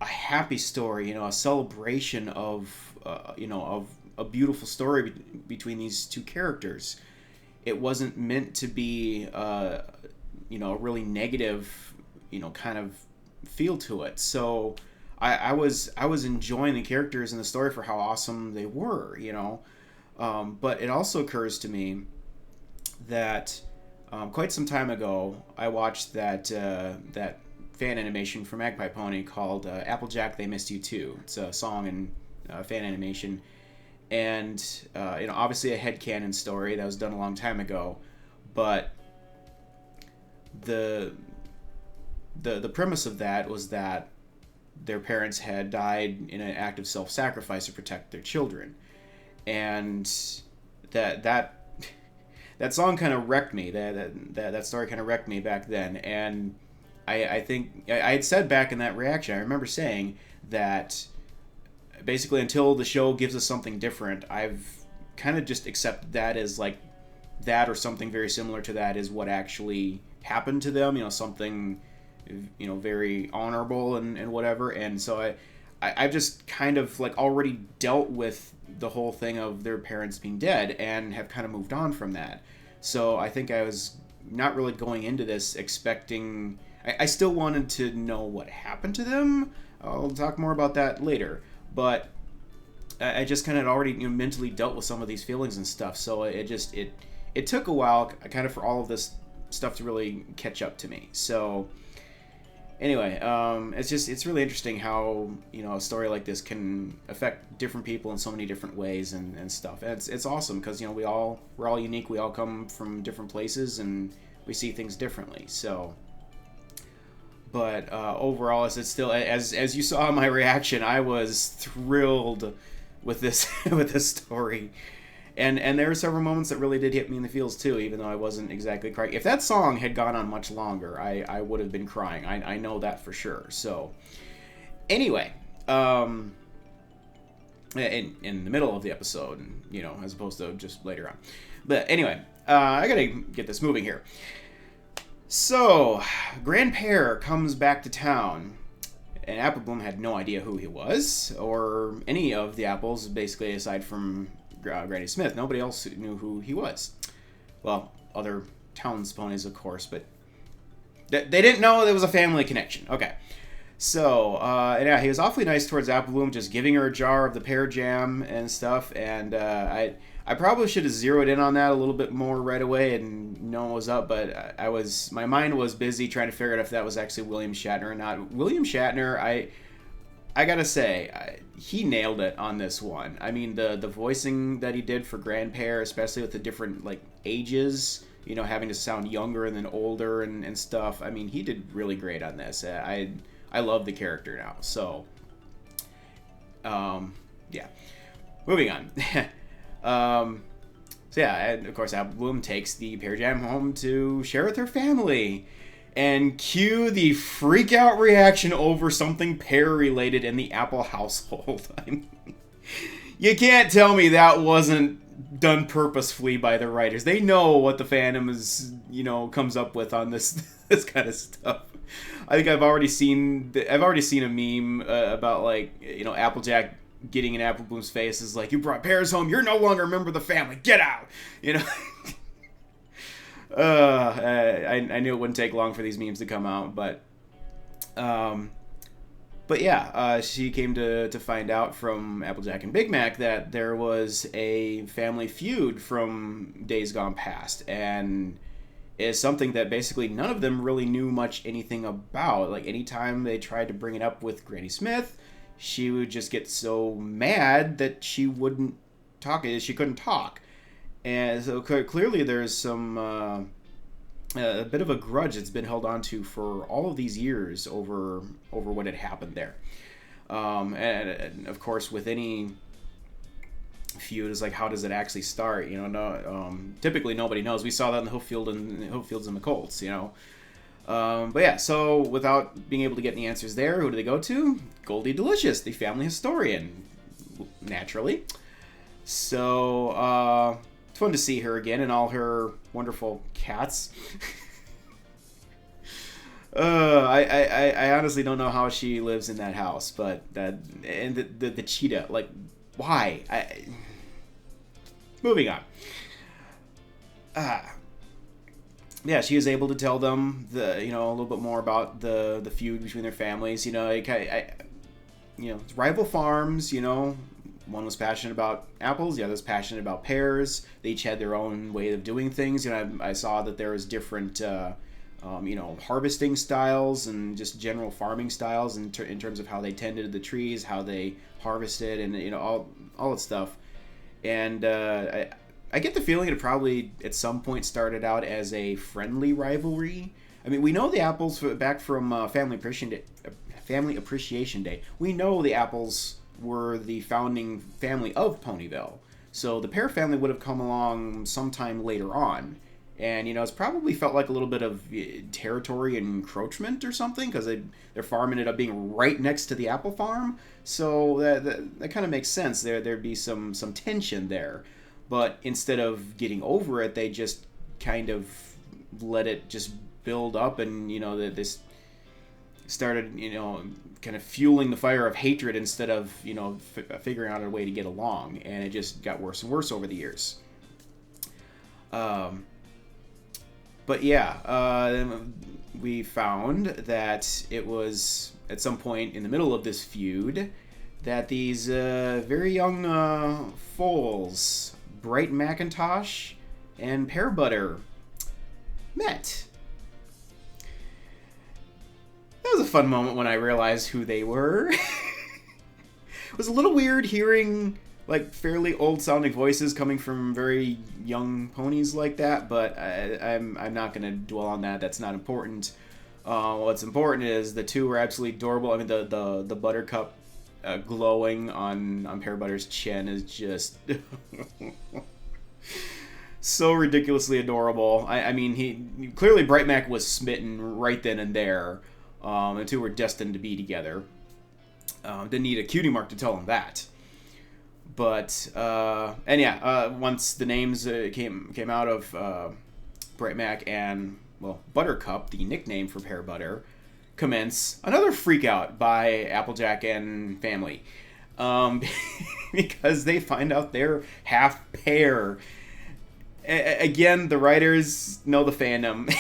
[SPEAKER 1] a happy story, a celebration of of a beautiful story between these two characters. It wasn't meant to be a really negative kind of feel to it. So I was enjoying the characters and the story for how awesome they were, but it also occurs to me that quite some time ago I watched that fan animation for Magpie Pony called Applejack They Missed You Too. It's a song and fan animation, and obviously a headcanon story that was done a long time ago, but the premise of that was that their parents had died in an act of self-sacrifice to protect their children, and that song kind of wrecked me. That story kind of wrecked me back then, and I think I had said back in that reaction, I remember saying that basically until the show gives us something different, I've kind of just accepted that as like that or something very similar to that is what actually happened to them, something very honorable and whatever. And so I've just kind of like already dealt with the whole thing of their parents being dead and have kind of moved on from that. So I think I was not really going into this expecting... I still wanted to know what happened to them. I'll talk more about that later. But I just kind of already mentally dealt with some of these feelings and stuff. So it took a while kind of for all of this stuff to really catch up to me. So anyway, it's really interesting how a story like this can affect different people in so many different ways and stuff. And it's awesome because we're all unique. We all come from different places and we see things differently. So, but overall, it's still as you saw in my reaction, I was thrilled with this with this story. And there were several moments that really did hit me in the feels too, even though I wasn't exactly crying. If that song had gone on much longer, I would have been crying. I know that for sure. So, anyway, in the middle of the episode, as opposed to just later on. But anyway, I gotta get this moving here. So, Grand Pear comes back to town, and Apple Bloom had no idea who he was, or any of the apples, basically, aside from Granny Smith. Nobody else knew who he was. Well, other town's ponies, of course, but they didn't know there was a family connection. Okay. So, yeah, he was awfully nice towards Apple Bloom, just giving her a jar of the pear jam and stuff, and I probably should have zeroed in on that a little bit more right away and known what was up, but my mind was busy trying to figure out if that was actually William Shatner or not. William Shatner, I gotta say, he nailed it on this one. I mean, the voicing that he did for Grand Pear, especially with the different, like, ages, having to sound younger and then older and stuff. I mean, he did really great on this. I love the character now. So, yeah. Moving on. So, yeah, and of course, Apple Bloom takes the pear jam home to share with her family. And cue the freak out reaction over something pear-related in the Apple household. I mean, you can't tell me that wasn't done purposefully by the writers. They know what the fandom is, comes up with on this kind of stuff. I think I've already seen a meme about, like, Applejack getting in Apple Bloom's face is like, "You brought pears home. You're no longer a member of the family. Get out." I knew it wouldn't take long for these memes to come out, but yeah, she came to find out from Applejack and Big Mac that there was a family feud from days gone past, and it's something that basically none of them really knew much anything about. Like, anytime they tried to bring it up with Granny Smith, she would just get so mad that she wouldn't talk. She couldn't talk. And so clearly there's some a bit of a grudge that's been held on to for all of these years over what had happened there. And of course, with any feud, is like, how does it actually start? Typically nobody knows. We saw that in the Hooffields and the Colts. But yeah, so without being able to get any answers there, who do they go to? Goldie Delicious, the family historian, naturally. So, it's fun to see her again and all her wonderful cats. I honestly don't know how she lives in that house, but the cheetah, like, why? Moving on. Yeah, she was able to tell them a little bit more about the feud between their families. It's rival farms. One was passionate about apples, the other was passionate about pears. They each had their own way of doing things. I saw that there was different, harvesting styles and just general farming styles in terms of how they tended the trees, how they harvested, and all that stuff. And I get the feeling it probably at some point started out as a friendly rivalry. I mean, we know the apples back from Family Appreciation Day. We know the apples were the founding family of Ponyville. So the Pear family would have come along sometime later on. And, it's probably felt like a little bit of territory encroachment or something, because their farm ended up being right next to the apple farm. So that kind of makes sense. There'd be some tension there. But instead of getting over it, they just kind of let it just build up, and, this started, kind of fueling the fire of hatred instead of, figuring out a way to get along. And it just got worse and worse over the years. But yeah, we found that it was at some point in the middle of this feud that these very young foals, Bright Macintosh and Pear Butter, met. That was a fun moment when I realized who they were. It was a little weird hearing like fairly old sounding voices coming from very young ponies like that, but I'm not going to dwell on that. That's not important. What's important is the two were absolutely adorable. I mean, the buttercup glowing on Pear Butter's chin is just so ridiculously adorable. I mean, he clearly Bright Mac was smitten right then and there. The two were destined to be together. Didn't need a cutie mark to tell him that. But once the names came out of Bright Mac and Buttercup, the nickname for Pear Butter, commence another freakout by Applejack and family, because they find out they're half pear. Again, the writers know the fandom.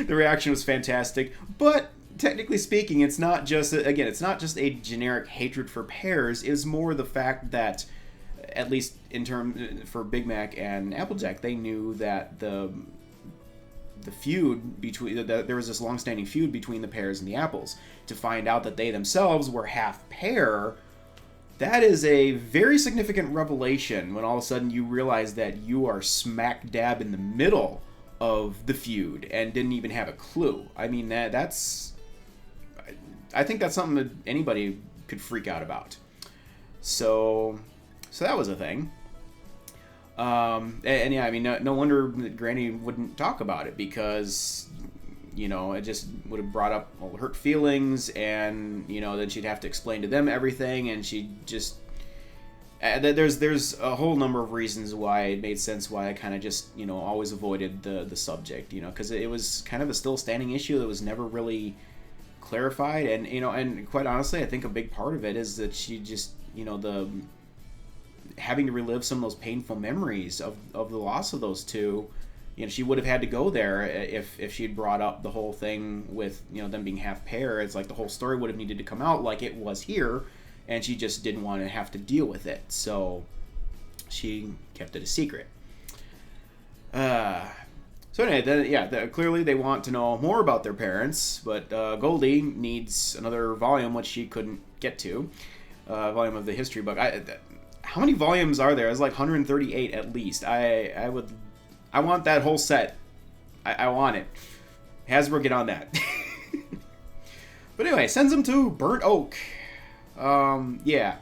[SPEAKER 1] The reaction was fantastic, but technically speaking, it's not just a generic hatred for pears. It's more the fact that, at least in term for Big Mac and Applejack, they knew that the feud between there was this long-standing feud between the pears and the apples. To find out that they themselves were half pear, that is a very significant revelation. When all of a sudden you realize that you are smack dab in the middle of the feud and didn't even have a clue. I mean, I think that's something that anybody could freak out about. So that was a thing. And yeah, I mean, no wonder that Granny wouldn't talk about it, because, it just would have brought up all hurt feelings, and, then she'd have to explain to them everything, and she just... There's a whole number of reasons why it made sense why I kind of just, always avoided the subject, because it was kind of a still standing issue that was never really clarified. And and quite honestly, I think a big part of it is that she just the having to relive some of those painful memories of the loss of those two. She would have had to go there if she'd brought up the whole thing with them being half pear. It's like the whole story would have needed to come out like it was here, and she just didn't want to have to deal with it, so she kept it a secret. So anyway, clearly they want to know more about their parents, but Goldie needs another volume, which she couldn't get to. Volume of the history book. How many volumes are there? It's like 138 at least. I want that whole set. I want it. Hasbro, get on that. But anyway, sends them to Burnt Oak. Yeah.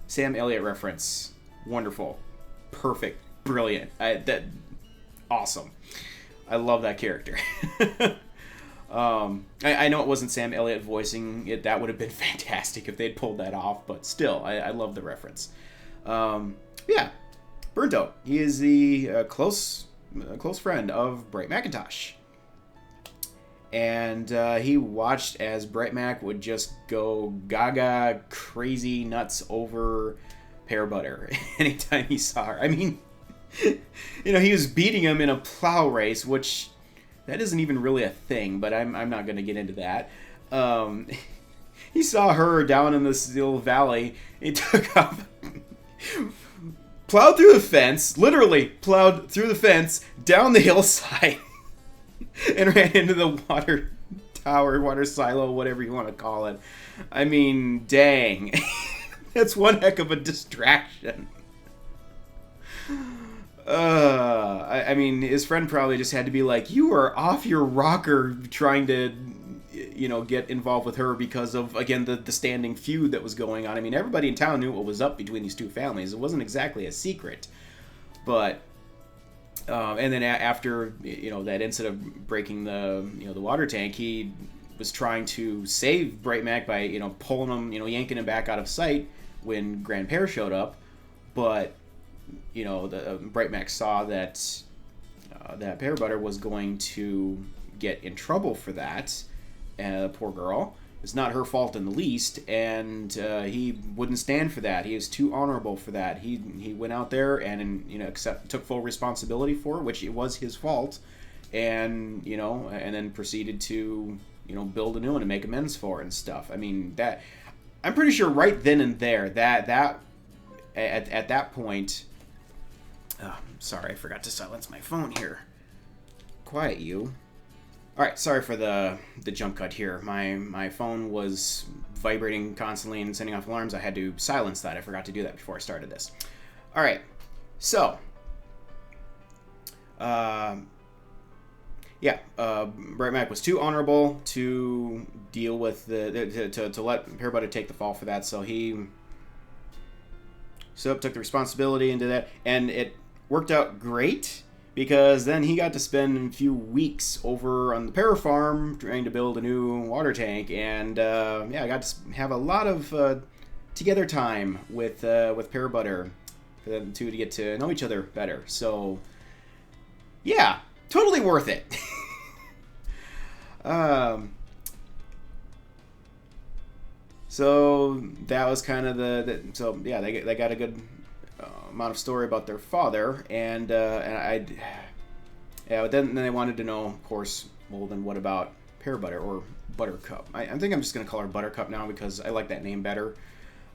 [SPEAKER 1] Sam Elliott reference. Wonderful. Perfect. Brilliant. Awesome. I love that character. I know it wasn't Sam Elliott voicing it. That would have been fantastic if they'd pulled that off, but still, I love the reference. Yeah. Burnt Oak. He is the close friend of Bright Macintosh. And he watched as Bright Mac would just go gaga crazy nuts over Pear Butter anytime he saw her. I mean, he was beating him in a plow race, which that isn't even really a thing, but I'm not going to get into that. He saw her down in this little valley. He took off, plowed through the fence, literally plowed through the fence, down the hillside, and ran into the water tower, water silo, whatever you want to call it. I mean, dang. That's one heck of a distraction. I mean, his friend probably just had to be like, you are off your rocker trying to, get involved with her because of, again, the standing feud that was going on. I mean, everybody in town knew what was up between these two families. It wasn't exactly a secret. But, and then after, that incident of breaking the water tank, he was trying to save Bright Mac by, pulling him, yanking him back out of sight when Grand Pear showed up. But, the Bright Mac saw that that Pear Butter was going to get in trouble for that. Poor girl. It's not her fault in the least, and he wouldn't stand for that. He is too honorable for that. He went out there and took full responsibility for it, which it was his fault, and and then proceeded to build a new one and make amends for it and stuff. I mean, that I'm pretty sure right then and there that at that point. Sorry, I forgot to silence my phone here. Quiet you. Alright, sorry for the jump cut here. My phone was vibrating constantly and sending off alarms. I had to silence that. I forgot to do that before I started this. Alright, so. Bright Mac was too honorable to deal with to let Pear Butter take the fall for that, so he took the responsibility and did that, and it worked out great. Because then he got to spend a few weeks over on the Pear farm trying to build a new water tank, and I got to have a lot of together time with Pear Butter for them two to get to know each other better. So, yeah, totally worth it. So that was kind of they got a good amount of story about their father, and but then they wanted to know, of course, well, then what about Pear Butter or Buttercup? I think I'm just going to call her Buttercup now because I like that name better.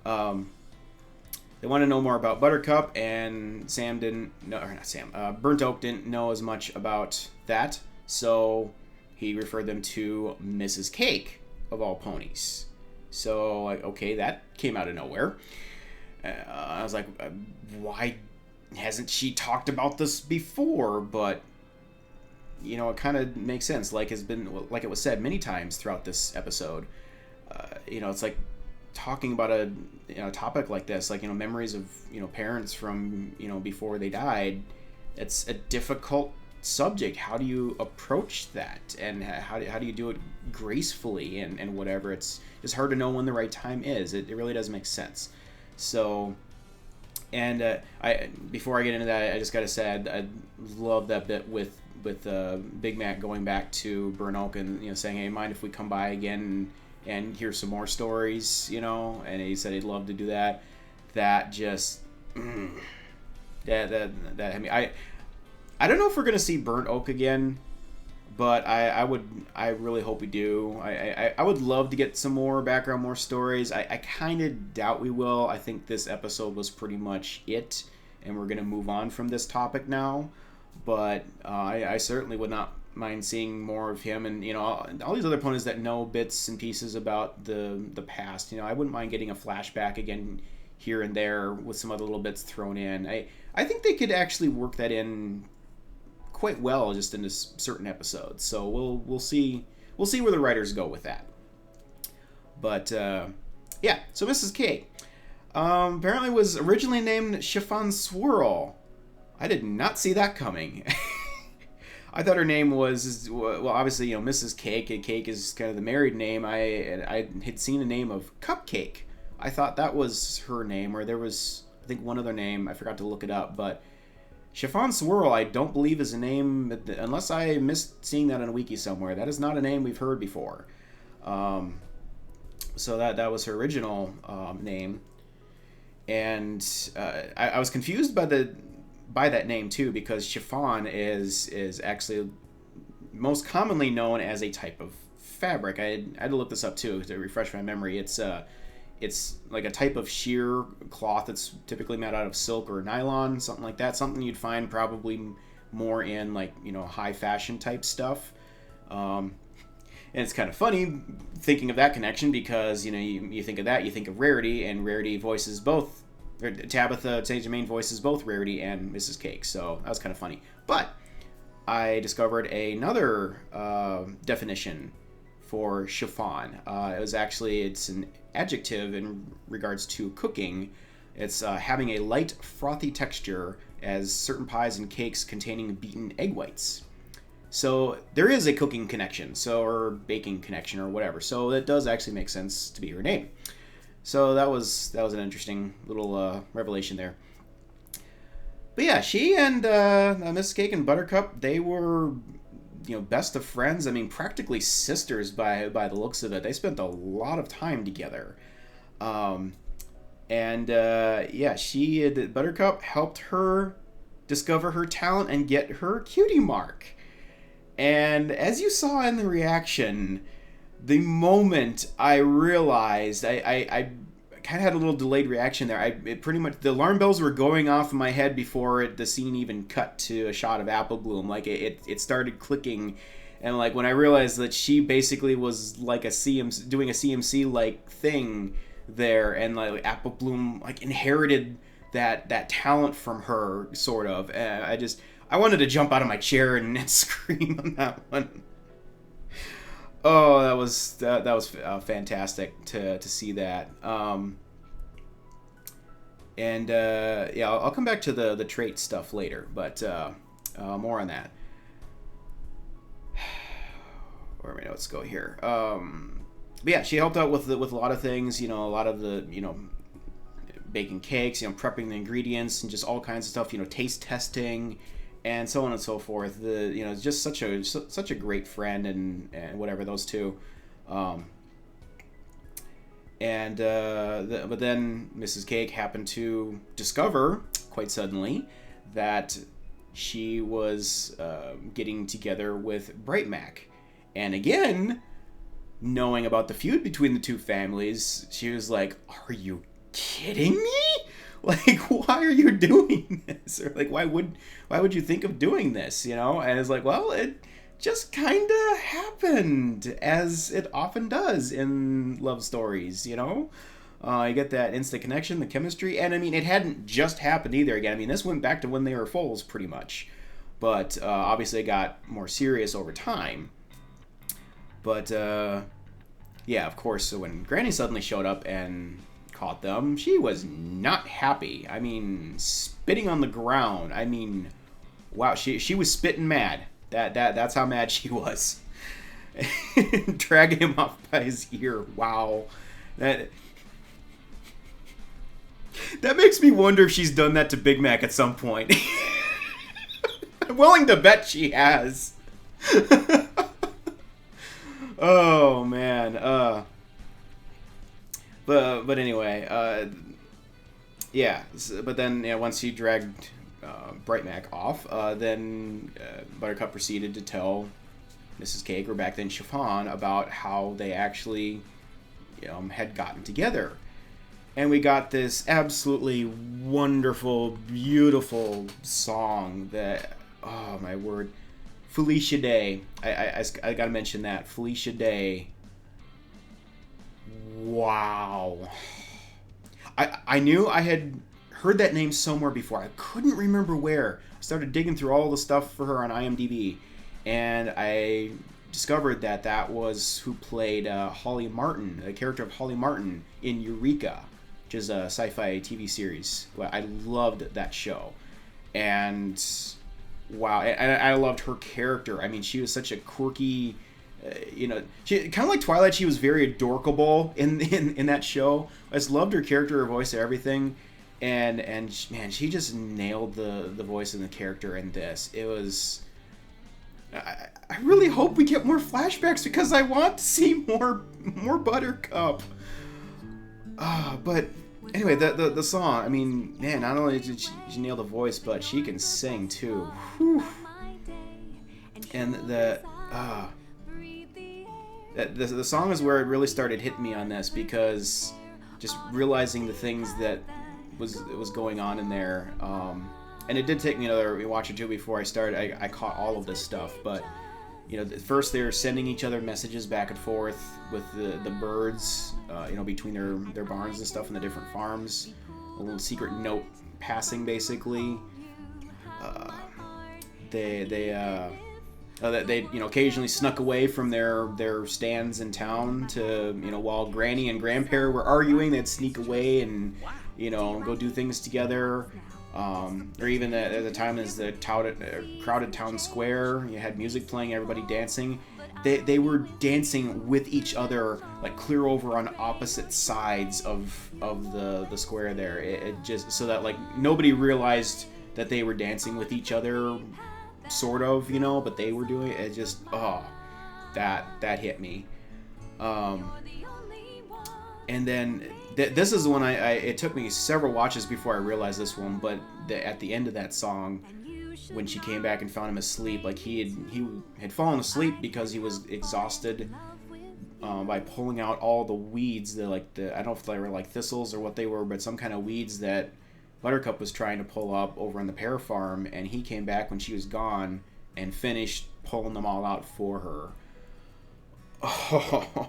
[SPEAKER 1] They want to know more about Buttercup, and Burnt Oak didn't know as much about that, so he referred them to Mrs. Cake, of all ponies. So, okay, that came out of nowhere. I was like, why hasn't she talked about this before? But, it kind of makes sense. Like it was said many times throughout this episode. It's like talking about a topic like this, like, memories of, parents from, before they died. It's a difficult subject. How do you approach that? And how do you do it gracefully and whatever? It's hard to know when the right time is. It really does make sense. So, and before I get into that, I just gotta say I love that bit with Big Mac going back to Burnt Oak and saying, hey, mind if we come by again and hear some more stories, and he said he'd love to do that. That just that I mean, I don't know if we're gonna see Burnt Oak again, but I really hope we do. I would love to get some more background, more stories. I kind of doubt we will. I think this episode was pretty much it, and we're gonna move on from this topic now. But I certainly would not mind seeing more of him, and all these other ponies that know bits and pieces about the past. I wouldn't mind getting a flashback again here and there with some other little bits thrown in. I think they could actually work that in quite well just into certain episodes. So we'll see where the writers go with that. But yeah, so Mrs. K apparently was originally named Chiffon Swirl. I did not see that coming. I thought her name was, well, obviously, Mrs. Cake. Cake is kind of the married name. I had seen a name of Cupcake. I thought that was her name, or there was, I think, one other name. I forgot to look it up, but Chiffon Swirl, I don't believe is a name, unless I missed seeing that on a wiki somewhere. That is not a name we've heard before. So that was her original name. And I was confused by that name too, because chiffon is actually most commonly known as a type of fabric. I had to look this up too to refresh my memory. It's like a type of sheer cloth that's typically made out of silk or nylon, something like that. Something you'd find probably more in like, you know, high fashion type stuff. And it's kind of funny thinking of that connection because, you know, you think of that, you think of Rarity, and Rarity voices both, or Tabitha St. Germain voices both Rarity and Mrs. Cake. So that was kind of funny. But I discovered another definition for chiffon. It's an adjective in regards to cooking. It's having a light, frothy texture, as certain pies and cakes containing beaten egg whites. So there is a cooking connection, or baking connection, or whatever. So that does actually make sense to be her name. So that was an interesting little revelation there. But yeah, she and Mrs. Cake and Buttercup, they were, you know, best of friends. I mean, practically sisters by the looks of it. They spent a lot of time together. Buttercup helped her discover her talent and get her cutie mark. And as you saw in the reaction, the moment I realized, I kind of had a little delayed reaction there. Pretty much, the alarm bells were going off in my head before the scene even cut to a shot of Apple Bloom. Like, it started clicking. And, like, when I realized that she basically was, like, doing a CMC-like thing there, and, like, Apple Bloom, like, inherited that talent from her, sort of. I wanted to jump out of my chair and scream on that one. Oh, that was fantastic to see that. I'll come back to the trait stuff later, but more on that. Where are my notes go here? But yeah, she helped out with a lot of things. You know, a lot of the, you know, baking cakes, you know, prepping the ingredients, and just all kinds of stuff. You know, taste testing, and so on and so forth. Just such a great friend, and whatever, those two. But then Mrs. Cake happened to discover quite suddenly that she was getting together with Bright Mac, and again, knowing about the feud between the two families, she was like, "Are you kidding me? Like, why are you doing this?" Or like, why would you think of doing this, you know? And it's like, well, it just kind of happened, as it often does in love stories, you know? You get that instant connection, the chemistry, and I mean, it hadn't just happened either. Again, I mean, this went back to when they were foals, pretty much. But obviously it got more serious over time. But yeah, of course, so when Granny suddenly showed up and caught them, she was not happy. I mean, spitting on the ground. I mean, wow, she was spitting mad. That's how mad she was. Dragging him off by his ear. Wow. That makes me wonder if she's done that to Big Mac at some point. I'm willing to bet she has. Oh man. But anyway, yeah. But then, yeah, once he dragged Bright Mac off, then Buttercup proceeded to tell Mrs. Cake, or back then Chiffon, about how they actually had gotten together. And we got this absolutely wonderful, beautiful song that, oh my word, Felicia Day. I gotta mention that. Felicia Day. Wow. I knew I had heard that name somewhere before. I couldn't remember where. I started digging through all the stuff for her on IMDb, and I discovered that was who played Holly Martin, the character of Holly Martin in Eureka, which is a sci-fi TV series. I loved that show. And wow, I loved her character. I mean, she was such a quirky, she kind of like Twilight. She was very adorkable in that show. I just loved her character, her voice, everything. Man, she just nailed the voice and the character in this. It was. I really hope we get more flashbacks because I want to see more Buttercup. But anyway, the song. I mean, man, not only did she nail the voice, but she can sing too. Whew. And the song is where it really started hitting me on this, because just realizing the things that was going on in there. And it did take me another watch or two before I started. I caught all of this stuff, but you know, first they're sending each other messages back and forth with the birds, you know, between their barns and stuff in the different farms. A little secret note passing, basically. They you know, occasionally snuck away from their stands in town to, you know, while Granny and Grandpa were arguing, they'd sneak away and, you know, go do things together. Or even at the time as the crowded town square, you had music playing, everybody dancing. They were dancing with each other, like clear over on opposite sides of the square there. It just so that like nobody realized that they were dancing with each other, sort of, you know, but they were doing it. It just that hit me. And then this is the one it took me several watches before I realized this one, but at the end of that song, when she came back and found him asleep, like he had fallen asleep because he was exhausted by pulling out all the weeds, I don't know if they were like thistles or what they were, but some kind of weeds that Buttercup was trying to pull up over on the Pear farm, and he came back when she was gone and finished pulling them all out for her. Oh.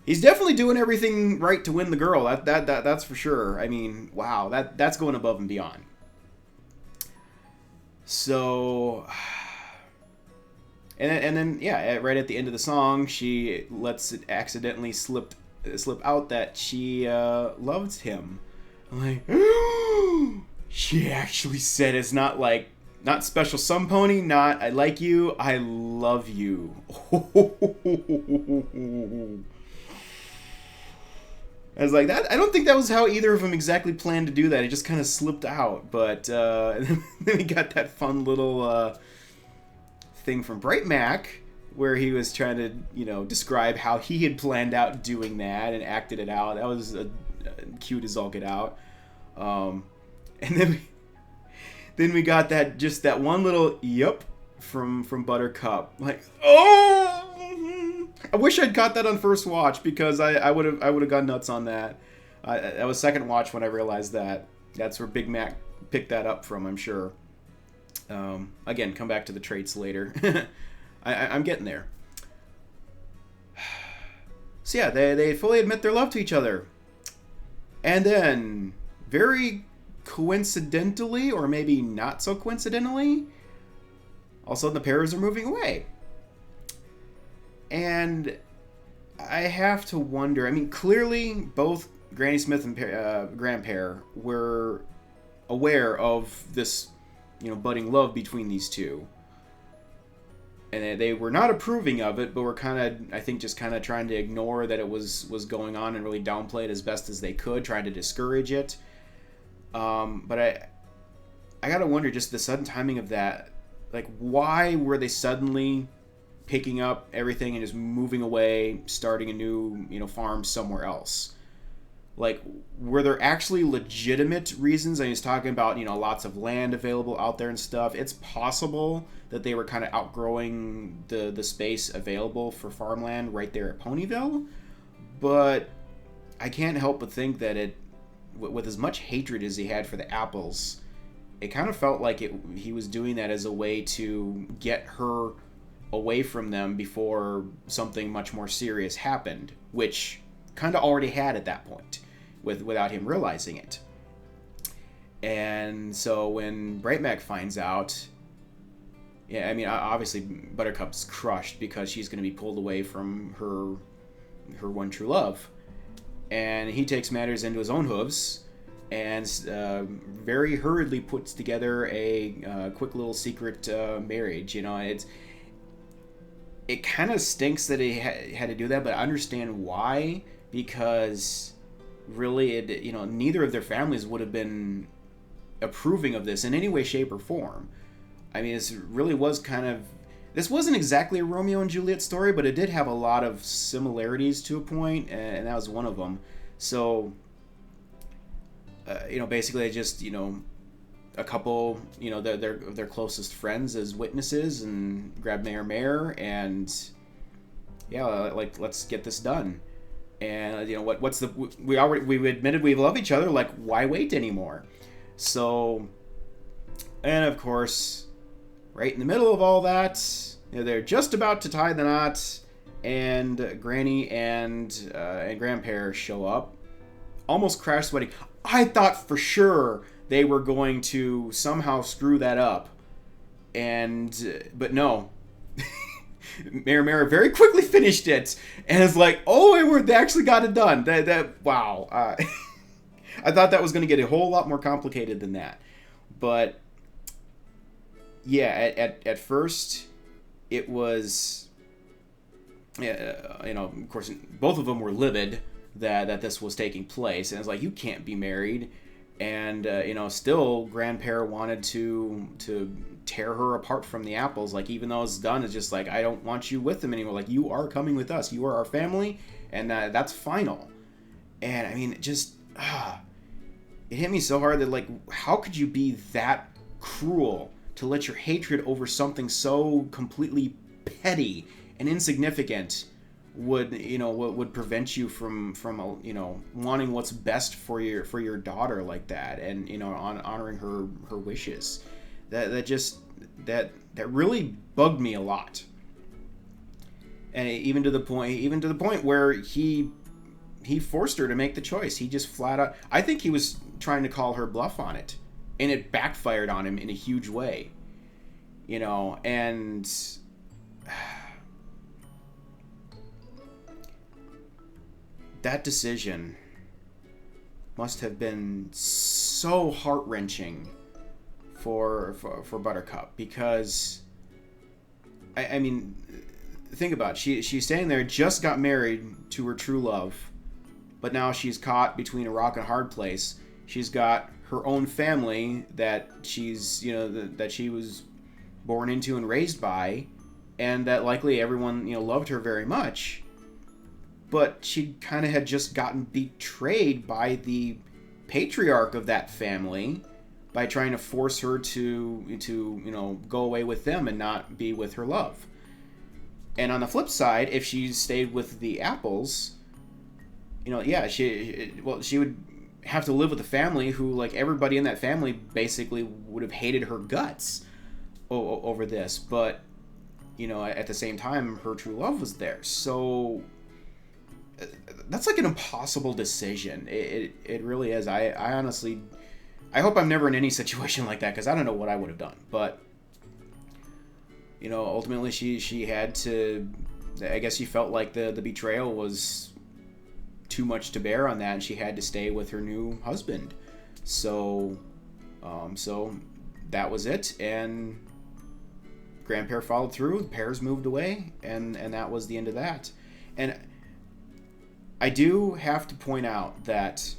[SPEAKER 1] He's definitely doing everything right to win the girl. That's for sure. I mean, wow, that's going above and beyond. So, and then yeah, right at the end of the song, she lets it accidentally slip out that she loved him. I'm like, she actually said it's not special some pony, not I like you, I love you. I was like, that. I don't think that was how either of them exactly planned to do that. It just kind of slipped out. But then we got that fun little thing from Bright Mac, where he was trying to, you know, describe how he had planned out doing that and acted it out. That was cute as all get out. And then we got that one little yep from Buttercup. Like, oh. I wish I'd caught that on first watch, because I would have gone nuts on that. That was second watch when I realized that. That's where Big Mac picked that up from, I'm sure. Again, come back to the traits later. I'm getting there. So yeah, they fully admit their love to each other. And then, very coincidentally, or maybe not so coincidentally, all of a sudden the pairs are moving away. And I have to wonder, I mean, clearly both Granny Smith and Grandpa were aware of this, you know, budding love between these two. And they were not approving of it, but were kind of, I think, just kind of trying to ignore that it was going on and really downplay it as best as they could, trying to discourage it. But I gotta wonder, just the sudden timing of that, like, why were they suddenly picking up everything and just moving away, starting a new, you know, farm somewhere else? Like, were there actually legitimate reasons? I was talking about, you know, lots of land available out there and stuff. It's possible that they were kind of outgrowing the space available for farmland right there at Ponyville, but I can't help but think that it, with as much hatred as he had for the apples, it kind of felt like he was doing that as a way to get her away from them before something much more serious happened, which kind of already had at that point, without him realizing it. And so when Bright Mac finds out, yeah, I mean, obviously Buttercup's crushed because she's going to be pulled away from her one true love, and he takes matters into his own hooves and very hurriedly puts together a quick little secret marriage. You know, it kind of stinks that he had to do that, but I understand why, because really, neither of their families would have been approving of this in any way, shape, or form. I mean, this really was this wasn't exactly a Romeo and Juliet story, but it did have a lot of similarities to a point, and that was one of them. So, basically, just, a couple, their closest friends as witnesses, and grabbed Mayor, and yeah, let's get this done. And what's the we admitted we love each other, like, why wait anymore? So, and of course, right in the middle of all that, they're just about to tie the knot, and Granny and Grandpa show up, almost crash the wedding. I thought for sure they were going to somehow screw that up, but no. Mayor very quickly finished it, and it's like, oh, they actually got it done. Wow. I thought that was going to get a whole lot more complicated than that, but yeah, at first it was, of course, both of them were livid that this was taking place, and it's like, you can't be married. And still Grandpa wanted to tear her apart from the apples. Like, even though it's done, it's just like, I don't want you with them anymore. Like, you are coming with us. You are our family, and that's final. And I mean, it hit me so hard that, like, how could you be that cruel to let your hatred over something so completely petty and insignificant would prevent you from wanting what's best for your daughter like that, and honoring her wishes. That really bugged me a lot. And even to the point where he forced her to make the choice. He just flat out, I think he was trying to call her bluff on it, and it backfired on him in a huge way. And that decision must have been so heart-wrenching for Buttercup, because I mean, think about it. She's standing there, just got married to her true love, but now she's caught between a rock and a hard place. She's got her own family that she's that she was born into and raised by, and that likely everyone loved her very much. But she kind of had just gotten betrayed by the patriarch of that family by trying to force her to go away with them and not be with her love. And on the flip side, if she stayed with the apples, she would have to live with a family who, like, everybody in that family basically would have hated her guts over this. But at the same time, her true love was there. So that's like an impossible decision. It really is. I honestly, I hope I'm never in any situation like that, because I don't know what I would have done. But ultimately she had to, I guess she felt like the betrayal was too much to bear on that, and she had to stay with her new husband. So that was it, and Grandpa followed through. The Pears moved away, and that was the end of that. And I do have to point out that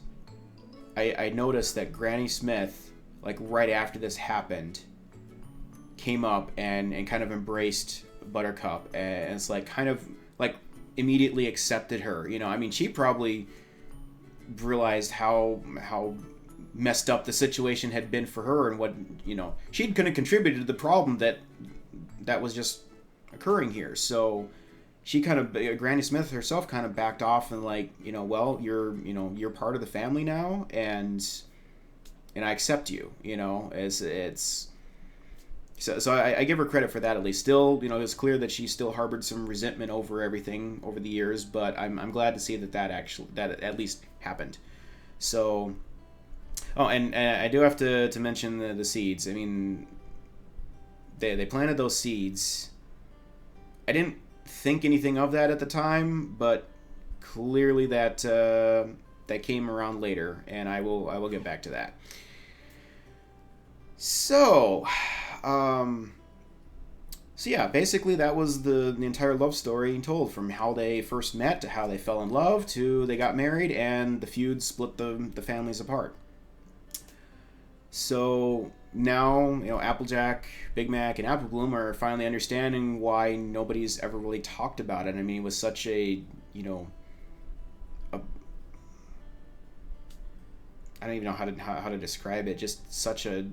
[SPEAKER 1] I noticed that Granny Smith, like, right after this happened, came up and kind of embraced Buttercup, and it's like, kind of like immediately accepted her. I mean, she probably realized how messed up the situation had been for her, and what she'd kind of contributed to the problem that was just occurring here. So she kind of, Granny Smith herself, kind of backed off and, like, well, you're part of the family now, and I accept you. So I give her credit for that, at least. Still, it's clear that she still harbored some resentment over everything over the years, but I'm glad to see that at least happened. So, and I do have to mention the seeds. I mean, they planted those seeds. I didn't think anything of that at the time, but clearly that came around later, and I will get back to that. So yeah, basically that was the entire love story told, from how they first met to how they fell in love to they got married and the feud split the families apart. So now, Applejack, Big Mac, and Apple Bloom are finally understanding why nobody's ever really talked about it. I mean, it was such a, I don't even know how to describe it. Just such a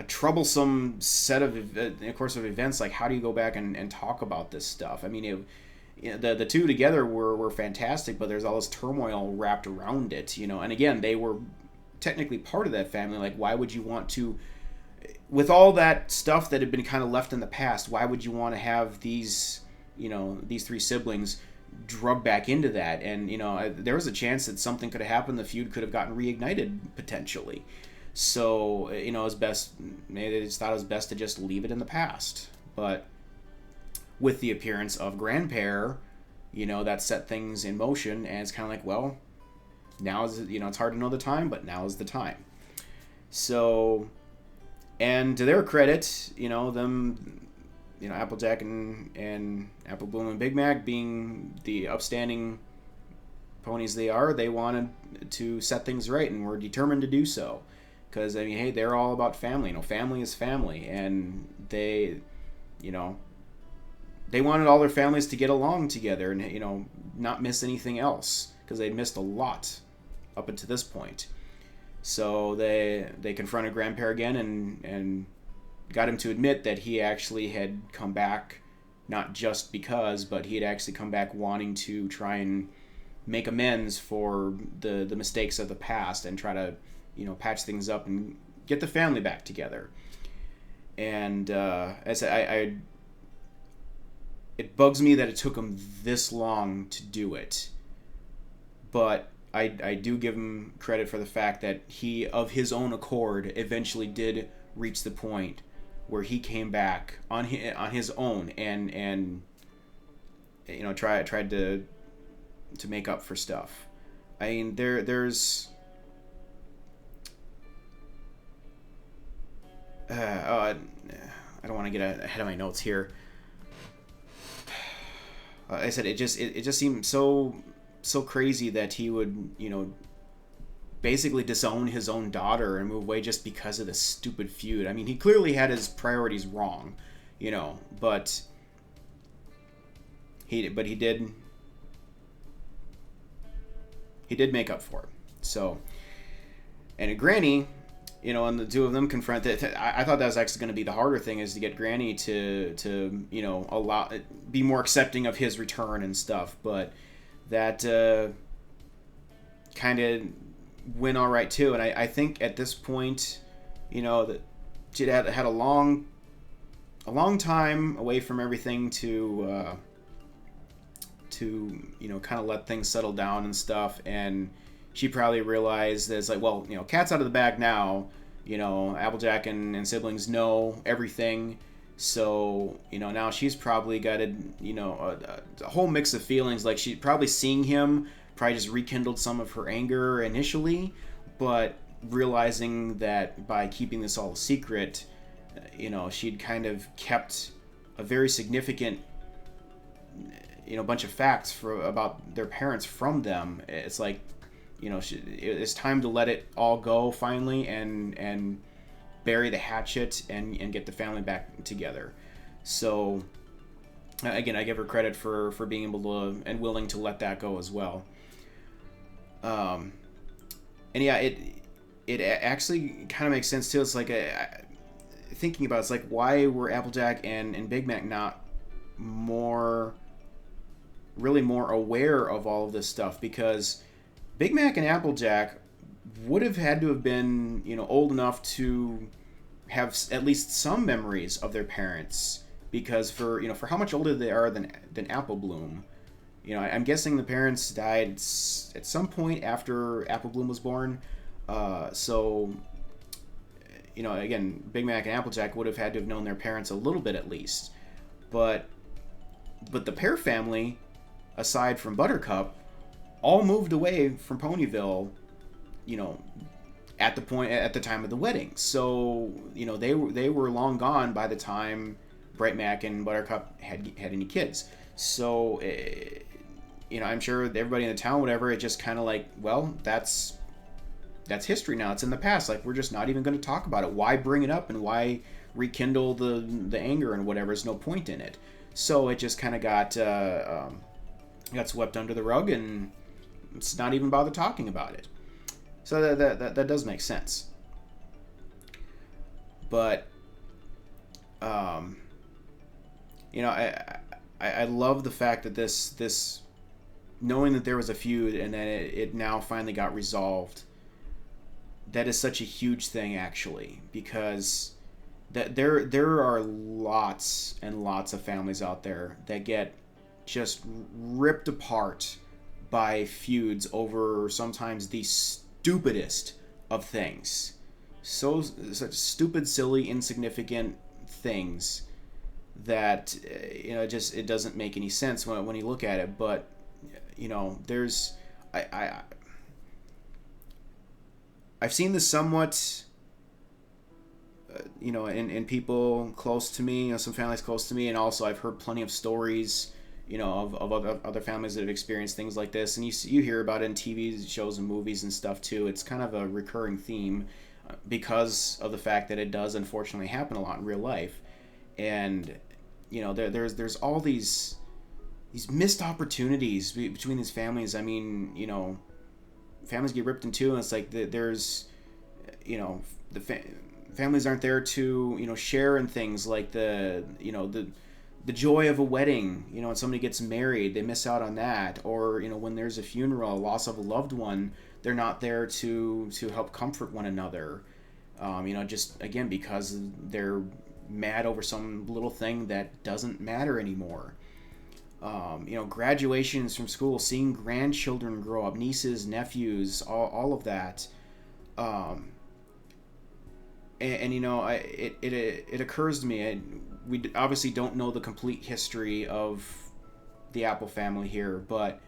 [SPEAKER 1] troublesome set of course of events. Like, how do you go back and talk about this stuff? I mean, the two together were fantastic, but there's all this turmoil wrapped around it. And again, they were technically part of that family. Like, why would you want to, with all that stuff that had been kind of left in the past, why would you want to have these three siblings drug back into that? And there was a chance that something could have happened. The feud could have gotten reignited potentially. So it's best, maybe they just thought it was best to just leave it in the past. But with the appearance of Grandpair, that set things in motion, and it's kind of like, well, now is, it's hard to know the time, but now is the time. So, and to their credit, them, Applejack and Apple Bloom and Big Mac, being the upstanding ponies they are, they wanted to set things right and were determined to do so. Because, I mean, hey, they're all about family. Family is family, and they wanted all their families to get along together and, not miss anything else, because they'd missed a lot up until this point. So they confronted Grandpair again and got him to admit that he actually had come back, not just because, but he had actually come back wanting to try and make amends for the mistakes of the past and try to, patch things up and get the family back together. And as it bugs me that it took him this long to do it. But I do give him credit for the fact that he, of his own accord, eventually did reach the point where he came back on his own and tried to make up for stuff. I mean, there's I don't want to get ahead of my notes here. I said it just seemed so crazy that he would, basically disown his own daughter and move away just because of this stupid feud. I mean, he clearly had his priorities wrong, but he did make up for it. So, and Granny, and the two of them confront it. I thought that was actually going to be the harder thing, is to get Granny to be more accepting of his return and stuff. But that kind of went all right too. And I think at this point, that she'd had a long time away from everything to kind of let things settle down and stuff. And she probably realized that it's like, well, cat's out of the bag now. Applejack and siblings know everything. So, now she's probably got a whole mix of feelings. Like, she probably seeing him probably just rekindled some of her anger initially, but realizing that by keeping this all a secret, she'd kind of kept a very significant, bunch of facts about their parents from them. It's like, it's time to let it all go finally and bury the hatchet and get the family back together. So again, I give her credit for being able to and willing to let that go as well. And yeah, it actually kind of makes sense too. It's like thinking about it, it's like, why were Applejack and Big Mac not really more aware of all of this stuff? Because Big Mac and Applejack would have had to have been, old enough to have at least some memories of their parents, because for how much older they are than Apple Bloom, I'm guessing the parents died at some point after Apple Bloom was born. So, again, Big Mac and Applejack would have had to have known their parents a little bit at least. But the Pear family, aside from Buttercup, all moved away from Ponyville, at the time of the wedding. So, they were long gone by the time Bright Mac and Buttercup had any kids. So, I'm sure everybody in the town, whatever, it just kind of like, well, that's history now. It's in the past. Like, we're just not even going to talk about it. Why bring it up and why rekindle the anger and whatever? There's no point in it. So it just kind of got swept under the rug, and it's not even bother talking about it. So that does make sense. But I love the fact that this knowing that there was a feud and that it now finally got resolved. That is such a huge thing, actually, because that there are lots and lots of families out there that get just ripped apart by feuds over sometimes the stupidest of things. Such stupid, silly, insignificant things that it doesn't make any sense when you look at it. But there's I've seen this somewhat in people close to me, some families close to me, and also I've heard plenty of stories of other families that have experienced things like this, and you hear about it in TV shows and movies and stuff too. It's kind of a recurring theme because of the fact that it does unfortunately happen a lot in real life. And there's all these missed opportunities between these families. I mean, families get ripped in two, and it's like there's families aren't there to share in things like the joy of a wedding. When somebody gets married, they miss out on that. Or when there's a funeral, a loss of a loved one, they're not there to help comfort one another. Just again because they're mad over some little thing that doesn't matter anymore. Graduations from school, seeing grandchildren grow up, nieces, nephews, all of that. It occurs to me, we obviously don't know the complete history of the Apple family here, but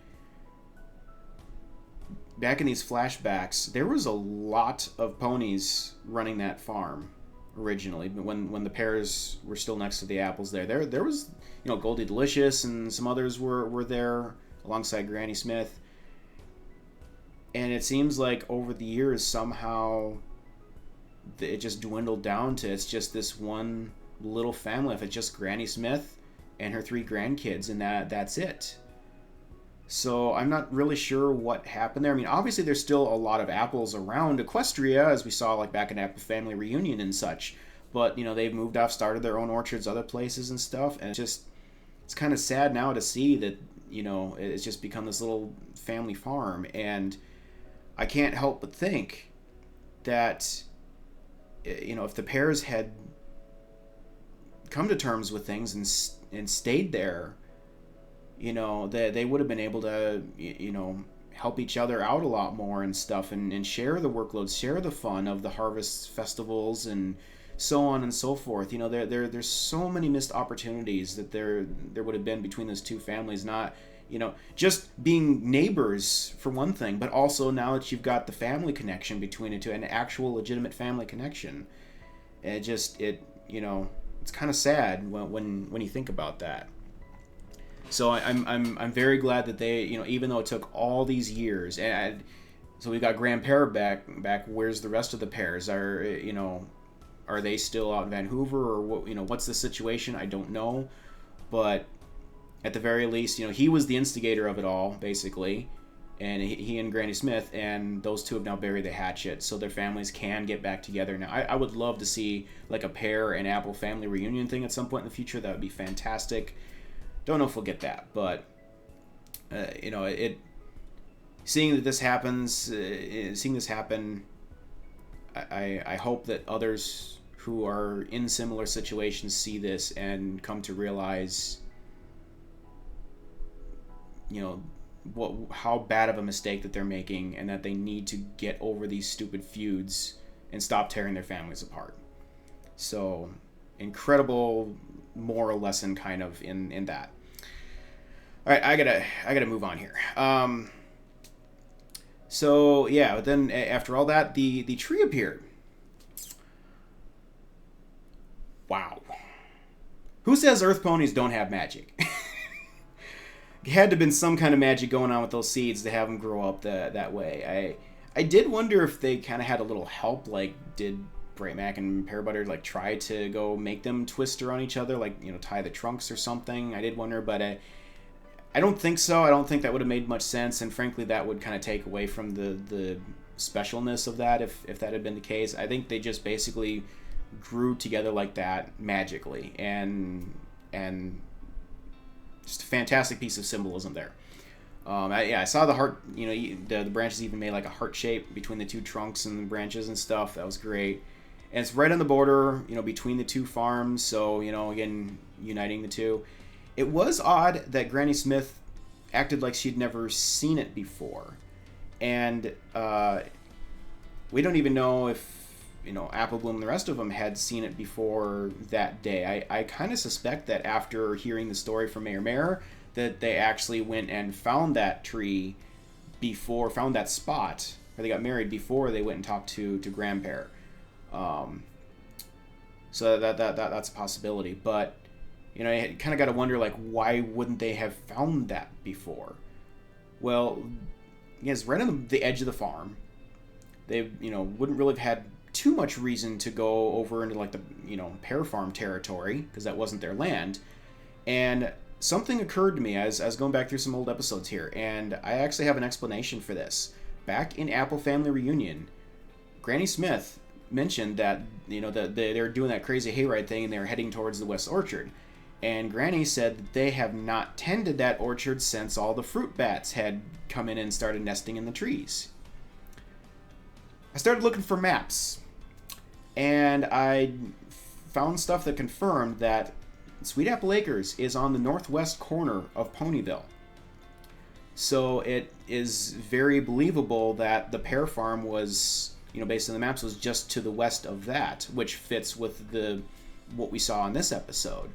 [SPEAKER 1] back in these flashbacks, there was a lot of ponies running that farm originally, when the Pears were still next to the Apples there was Goldie Delicious and some others were there alongside Granny Smith. And it seems like over the years somehow it just dwindled down to it's just this one little family. If it's just Granny Smith and her 3 grandkids, and that's it. So I'm not really sure what happened there. I mean, obviously there's still a lot of apples around Equestria, as we saw like back in Apple Family Reunion and such. But they've moved off, started their own orchards, other places and stuff, and it's kind of sad now to see that it's just become this little family farm. And I can't help but think that if the Pears had come to terms with things and stayed there, they would have been able to help each other out a lot more and stuff, and share the workloads, share the fun of the harvest festivals and so on and so forth. There's so many missed opportunities that there would have been between those two families. Not just being neighbors for one thing, but also now that you've got the family connection between the two, an actual legitimate family connection. It's kind of sad when you think about that. So I'm very glad that they, even though it took all these years, and so we got Grandpa back. Where's the rest of the Pears? Are they still out in Vancouver, or what? What's the situation? I don't know, but at the very least, he was the instigator of it all, basically, and he and Granny Smith, and those two have now buried the hatchet, so their families can get back together now. I would love to see like a Pear and Apple family reunion thing at some point in the future. That would be fantastic. Don't know if we'll get that, but seeing that this happens, seeing this happen, I hope that others who are in similar situations see this and come to realize, how bad of a mistake that they're making, and that they need to get over these stupid feuds and stop tearing their families apart. So, incredible moral lesson kind of in that. All right, I gotta move on here. So yeah, but then after all that, the tree appeared. Wow. Who says earth ponies don't have magic? It had to have been some kind of magic going on with those seeds to have them grow up that way. I did wonder if they kind of had a little help, like did Bright Mac and Pear Butter like try to go make them twist around each other, like, you know, tie the trunks or something. I did wonder, but I don't think so. I don't think that would have made much sense, and frankly that would kind of take away from the specialness of that if that had been the case. I think they just basically grew together like that magically, and just a fantastic piece of symbolism there. I saw the heart, you know, the branches even made like a heart shape between the two trunks and the branches and stuff. That was great. And it's right on the border, you know, between the two farms, so, you know, again, uniting the two. It was odd that Granny Smith acted like she'd never seen it before. And we don't even know if, you know, Apple Bloom and the rest of them had seen it before that day. I kind of suspect that after hearing the story from Mayor Mare, that they actually went and found that tree found that spot where they got married before they went and talked to Grandpa. So that's a possibility. But, you know, you kind of got to wonder, like, why wouldn't they have found that before? Well, yes, right on the edge of the farm. They, you know, wouldn't really have had too much reason to go over into, like, the, you know, Pear Farm territory, because that wasn't their land. And something occurred to me as I was going back through some old episodes here, and I actually have an explanation for this. Back in Apple Family Reunion, Granny Smith mentioned that, you know, that they were doing that crazy hayride thing and they were heading towards the West Orchard. And Granny said that they have not tended that orchard since all the fruit bats had come in and started nesting in the trees. I started looking for maps, and I found stuff that confirmed that Sweet Apple Acres is on the northwest corner of Ponyville. So it is very believable that the Pear Farm was, you know, based on the maps, was just to the west of that, which fits with what we saw in this episode.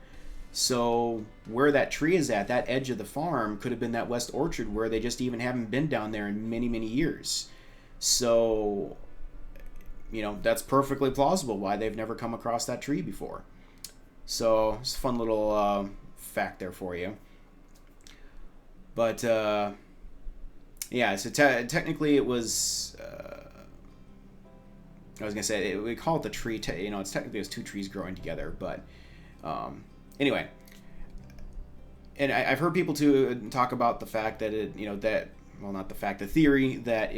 [SPEAKER 1] So where that tree is at, that edge of the farm, could have been that West Orchard where they just even haven't been down there in many, many years. So, you know, that's perfectly plausible why they've never come across that tree before. So it's a fun little fact there for you. But yeah, so technically it was. I was gonna say we call it the tree. You know, it's technically two trees growing together. But anyway, and I've heard people talk about the fact that the theory that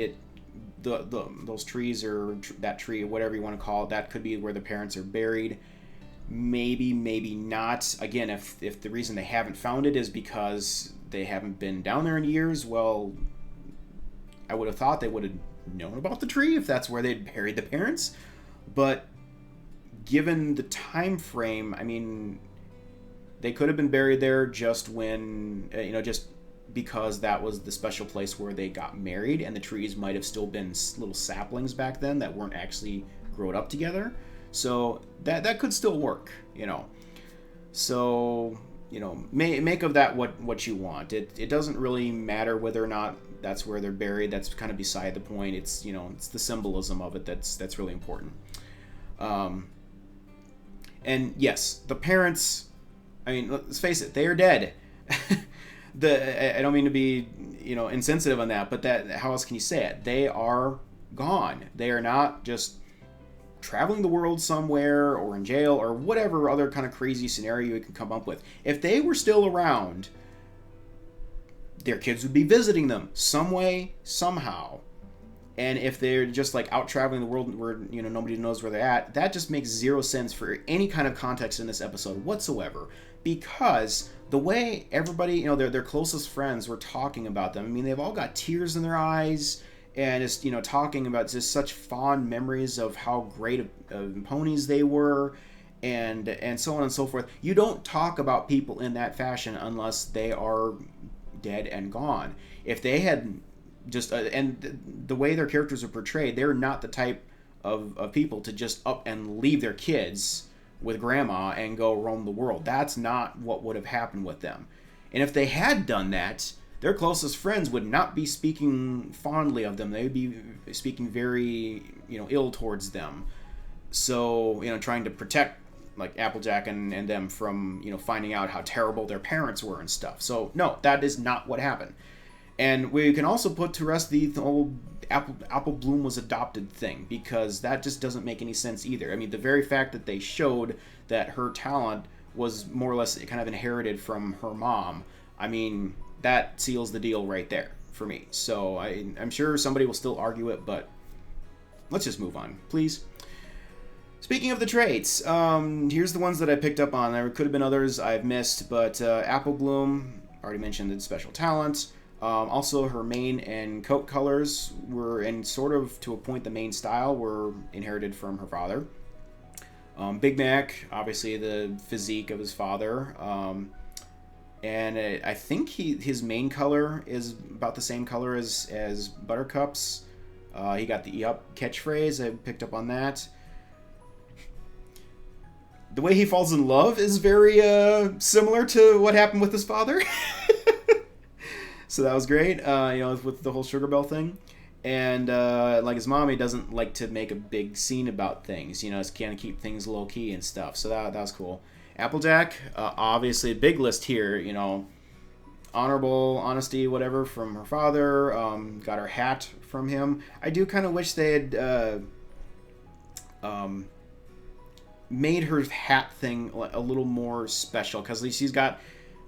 [SPEAKER 1] those trees, or that tree, or whatever you want to call it, that could be where the parents are buried. Maybe not. Again, if the reason they haven't found it is because they haven't been down there in years, well, I would have thought they would have known about the tree if that's where they'd buried the parents. But given the time frame, I mean, they could have been buried there just when, just because that was the special place where they got married, and the trees might have still been little saplings back then that weren't actually grown up together. So that could still work, you know. So, you know, make of that what you want. It doesn't really matter whether or not that's where they're buried. That's kind of beside the point. It's, you know, it's the symbolism of it that's really important. And yes, the parents, I mean, let's face it, they are dead. I don't mean to be, you know, insensitive on that, but how else can you say it? They are gone. They are not just traveling the world somewhere or in jail or whatever other kind of crazy scenario you can come up with. If they were still around, their kids would be visiting them some way, somehow. And if they're just like out traveling the world where, you know, nobody knows where they're at, that just makes zero sense for any kind of context in this episode whatsoever. Because the way everybody, you know, their closest friends were talking about them, I mean, they've all got tears in their eyes, and just, you know, talking about just such fond memories of how great of ponies they were, and so on and so forth. You don't talk about people in that fashion unless they are dead and gone. If they had just and the way their characters are portrayed, they're not the type of people to just up and leave their kids with grandma and go roam the world. That's not what would have happened with them. And if they had done that, their closest friends would not be speaking fondly of them. They would be speaking very, you know, ill towards them. So, you know, trying to protect like Applejack and them from, you know, finding out how terrible their parents were and stuff. So no, that is not what happened. And we can also put to rest the whole Apple Bloom was adopted thing, because that just doesn't make any sense either. I mean, the very fact that they showed that her talent was more or less kind of inherited from her mom, I mean, that seals the deal right there for me. So I'm sure somebody will still argue it, but let's just move on, please. Speaking of the traits, here's the ones that I picked up on. There could have been others I've missed, but Apple Bloom, already mentioned the special talent. Also, her mane and coat colors were, and sort of to a point, the main style were inherited from her father. Big Mac, obviously the physique of his father. And I think his main color is about the same color as Buttercup's. He got the "E-Up" catchphrase. I picked up on that. The way he falls in love is very similar to what happened with his father. So that was great, with the whole Sugar Bell thing. And like his mom, he doesn't like to make a big scene about things. You know, he's kind of keep things low key and stuff. So that was cool. Applejack, obviously a big list here. You know, honorable, honesty, whatever from her father. Got her hat from him. I do kind of wish they had made her hat thing a little more special, because she's got,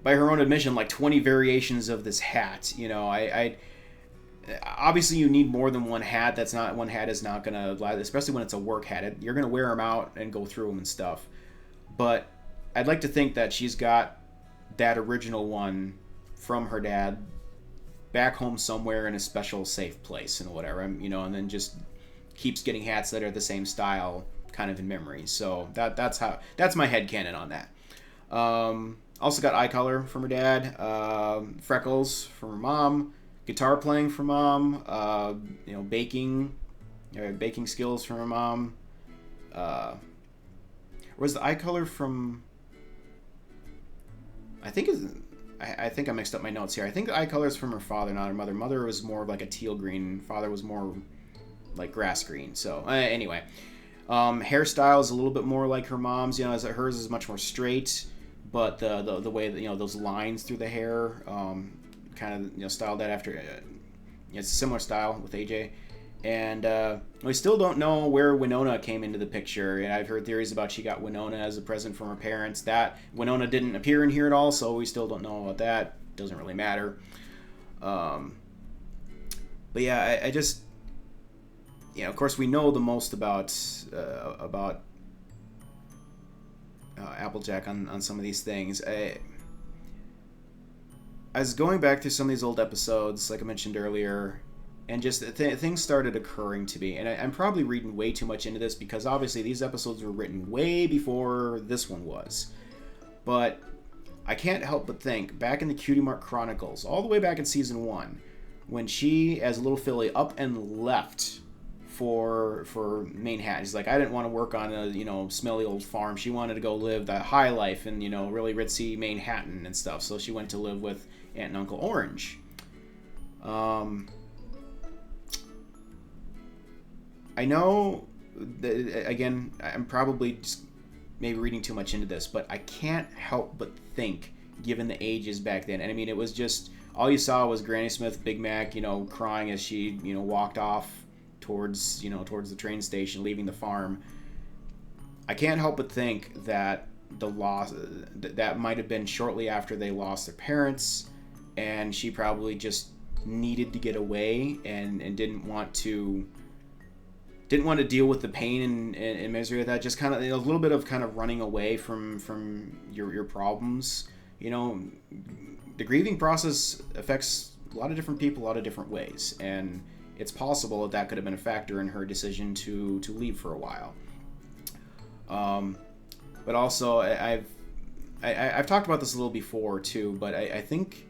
[SPEAKER 1] by her own admission, like 20 variations of this hat. You know, I obviously you need more than one hat. One hat is not gonna, especially when it's a work hat. You're gonna wear them out and go through them and stuff. But I'd like to think that she's got that original one from her dad back home somewhere in a special safe place and whatever. And then just keeps getting hats that are the same style kind of in memory. So that's my headcanon on that. Also got eye color from her dad, freckles from her mom, guitar playing from mom, baking skills from her mom. Was the eye color from? I think I mixed up my notes here. I think the eye color is from her father, not her mother. Mother was more of like a teal green. Father was more like grass green. So anyway, hairstyle is a little bit more like her mom's. As hers is much more straight. But the way that, those lines through the hair, kind of, styled that after, it's a similar style with AJ. And we still don't know where Winona came into the picture. And I've heard theories about she got Winona as a present from her parents. That Winona didn't appear in here at all, so we still don't know about that. Doesn't really matter. But yeah, I just, of course we know the most about Applejack on some of these things. I was going back through some of these old episodes, like I mentioned earlier, and just things started occurring to me. And I'm probably reading way too much into this, because obviously these episodes were written way before this one was. But I can't help but think, back in the Cutie Mark Chronicles, all the way back in season 1, when she, as a little filly, up and left for Manhattan. She's like, I didn't want to work on a smelly old farm. She wanted to go live the high life in really ritzy Manhattan and stuff. So she went to live with Aunt and Uncle Orange. I know that, again, I'm probably just maybe reading too much into this, but I can't help but think, given the ages back then, and I mean, it was just all you saw was Granny Smith, Big Mac, crying as she walked off towards the train station, leaving the farm. I can't help but think that the loss that might have been shortly after they lost their parents, and she probably just needed to get away and didn't want to deal with the pain and misery of that. Just kind of a little bit of kind of running away from your problems. The grieving process affects a lot of different people a lot of different ways, and it's possible that could have been a factor in her decision to leave for a while. But also, I've talked about this a little before too, but I think,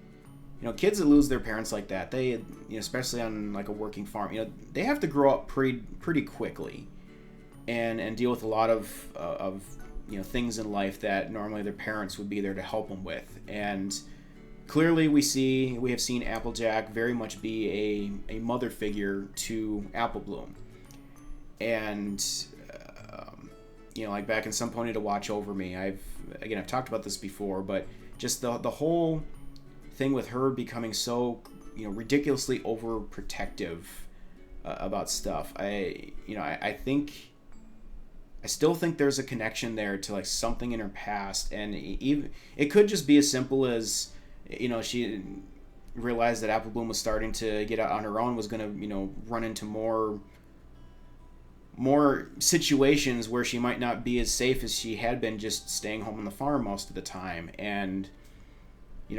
[SPEAKER 1] kids that lose their parents like that, they, especially on like a working farm, they have to grow up pretty quickly and deal with a lot of things in life that normally their parents would be there to help them with. And clearly we have seen Applejack very much be a mother figure to Apple Bloom. And, like back in Some Pony to Watch Over Me, I've talked about this before, but just the whole thing with her becoming so, ridiculously overprotective about stuff. I still think there's a connection there to like something in her past, and even it could just be as simple as, she realized that Apple Bloom was starting to get out on her own, was going to, run into more situations where she might not be as safe as she had been just staying home on the farm most of the time. And,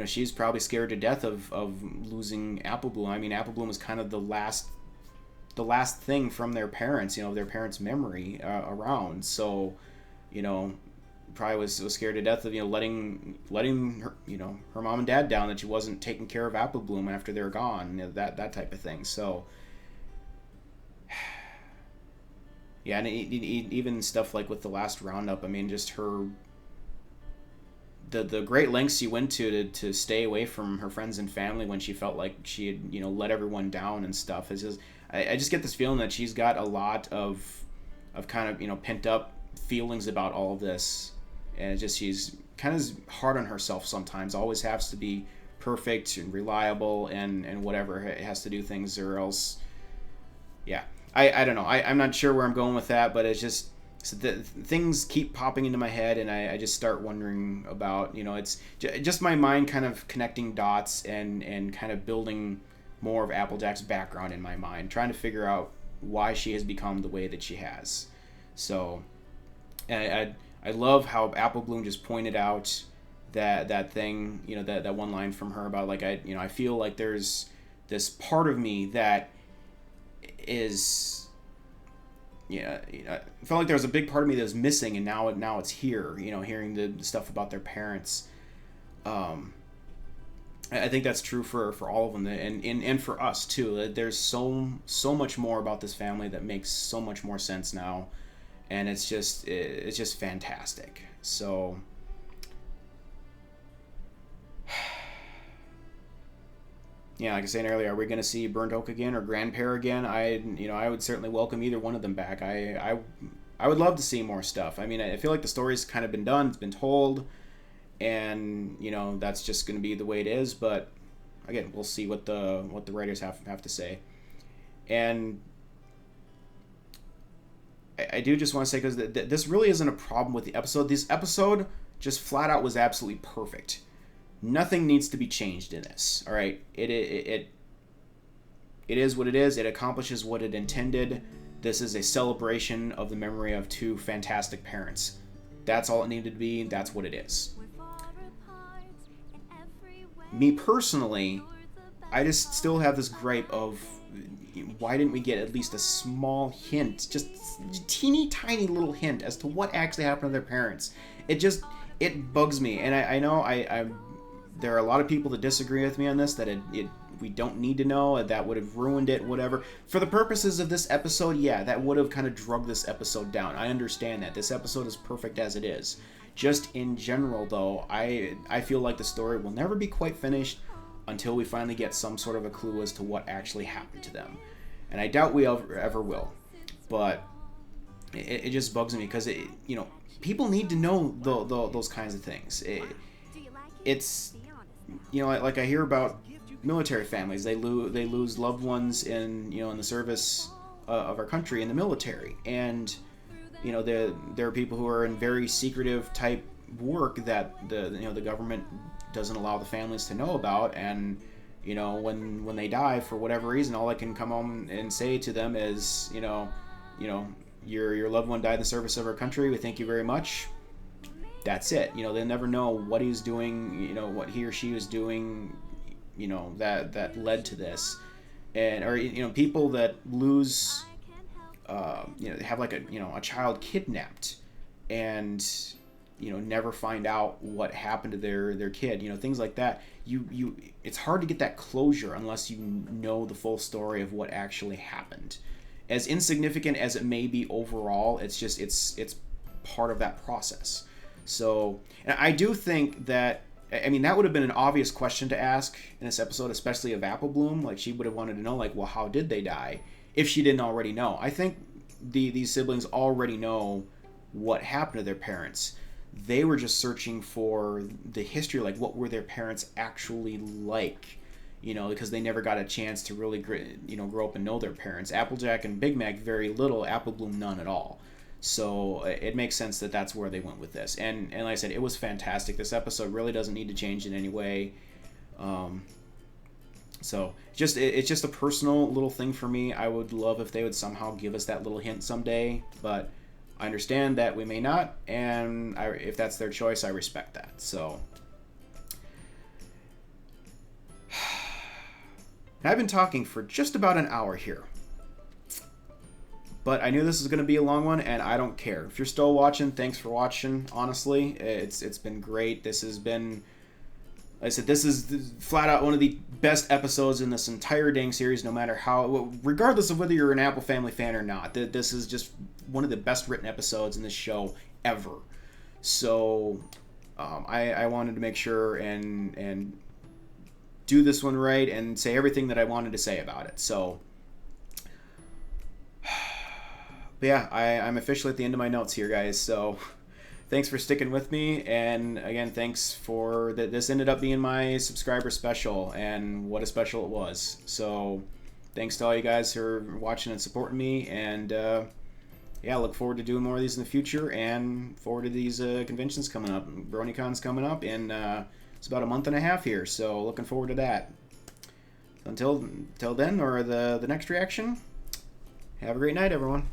[SPEAKER 1] she's probably scared to death of losing Apple Bloom. I mean, Apple Bloom was kind of the last thing from their parents, their parents' memory around. So, probably was scared to death of, letting her, her mom and dad down, that she wasn't taking care of Apple Bloom after they're gone, that type of thing. So, yeah, and even stuff like with the last roundup, I mean, just her, the great lengths she went to stay away from her friends and family when she felt like she had, let everyone down and stuff. It's just, I just get this feeling that she's got a lot of kind of, pent up feelings about all of this. And it's just, she's kind of hard on herself sometimes, always has to be perfect and reliable and whatever, it has to do things or else, yeah. I don't know. I'm not sure where I'm going with that, but it's just things keep popping into my head, and I just start wondering about, it's just my mind kind of connecting dots and kind of building more of Applejack's background in my mind, trying to figure out why she has become the way that she has. So I love how Apple Bloom just pointed out that thing, that one line from her about like, I feel like there's this part of me that is, I felt like there was a big part of me that was missing, and now it's here, hearing the stuff about their parents. I think that's true for all of them, and for us too. There's so much more about this family that makes so much more sense now, and it's just fantastic. So yeah, like I was saying earlier, are we going to see Burnt Oak again or Grand Pear again? I would certainly welcome either one of them back. I would love to see more stuff. I mean, I feel like the story's kind of been done, it's been told, and that's just going to be the way it is. But again, we'll see what the writers have to say. And I do just want to say, because this really isn't a problem with the episode. This episode just flat out was absolutely perfect. Nothing needs to be changed in this. All right, it is what it is. It accomplishes what it intended. This is a celebration of the memory of two fantastic parents. That's all it needed to be. That's what it is. Me personally, I just still have this gripe of, why didn't we get at least a small hint, just teeny tiny little hint as to what actually happened to their parents? It bugs me, and I know there are a lot of people that disagree with me on this, that we don't need to know, that would have ruined it, whatever. For the purposes of this episode, yeah, that would have kind of drug this episode down. I understand that. This episode is perfect as it is. Just in general, though, I feel like the story will never be quite finished until we finally get some sort of a clue as to what actually happened to them. And I doubt we ever will. But it just bugs me, because people need to know those kinds of things. It's like I hear about military families. They lose loved ones in the service of our country in the military, and there are people who are in very secretive type work that the government doesn't allow the families to know about, and when they die for whatever reason, all I can come home and say to them is your loved one died in the service of our country, we thank you very much. That's it. They'll never know what he was doing, what he or she was doing, that led to this. And or people that lose have like a child kidnapped and never find out what happened to their kid, things like that. It's hard to get that closure unless you know the full story of what actually happened. As insignificant as it may be overall, it's part of that process. So, and I do think that, that would have been an obvious question to ask in this episode, especially of Apple Bloom. Like, she would have wanted to know, like, well, how did they die, if she didn't already know. I think these siblings already know what happened to their parents. They were just searching for the history, like what were their parents actually like, you know, because they never got a chance to really, you know, grow up and know their parents. Applejack and Big Mac, very little. Apple Bloom, none at all. So it makes sense that that's where they went with this. And like I said, it was fantastic. This episode really doesn't need to change in any way. So it's just a personal little thing for me. I would love if they would somehow give us that little hint someday, but I understand that we may not, and if that's their choice, I respect that. So I've been talking for just about an hour here, but I knew this was going to be a long one, and I don't care. If you're still watching, thanks for watching. Honestly, it's been great. This has been, like I said, this is flat out one of the best episodes in this entire dang series, no matter how, regardless of whether you're an Apple Family fan or not. This is just one of the best written episodes in this show ever. So I wanted to make sure and do this one right and say everything that I wanted to say about it. So, but yeah, I'm officially at the end of my notes here, guys. So thanks for sticking with me, and again, thanks for that. This ended up being my subscriber special, and what a special it was. So thanks to all you guys who are watching and supporting me, and yeah, look forward to doing more of these in the future, and forward to these conventions coming up. BronyCon's coming up in it's about a month and a half here, so looking forward to that. Until then, or the next reaction, have a great night, everyone.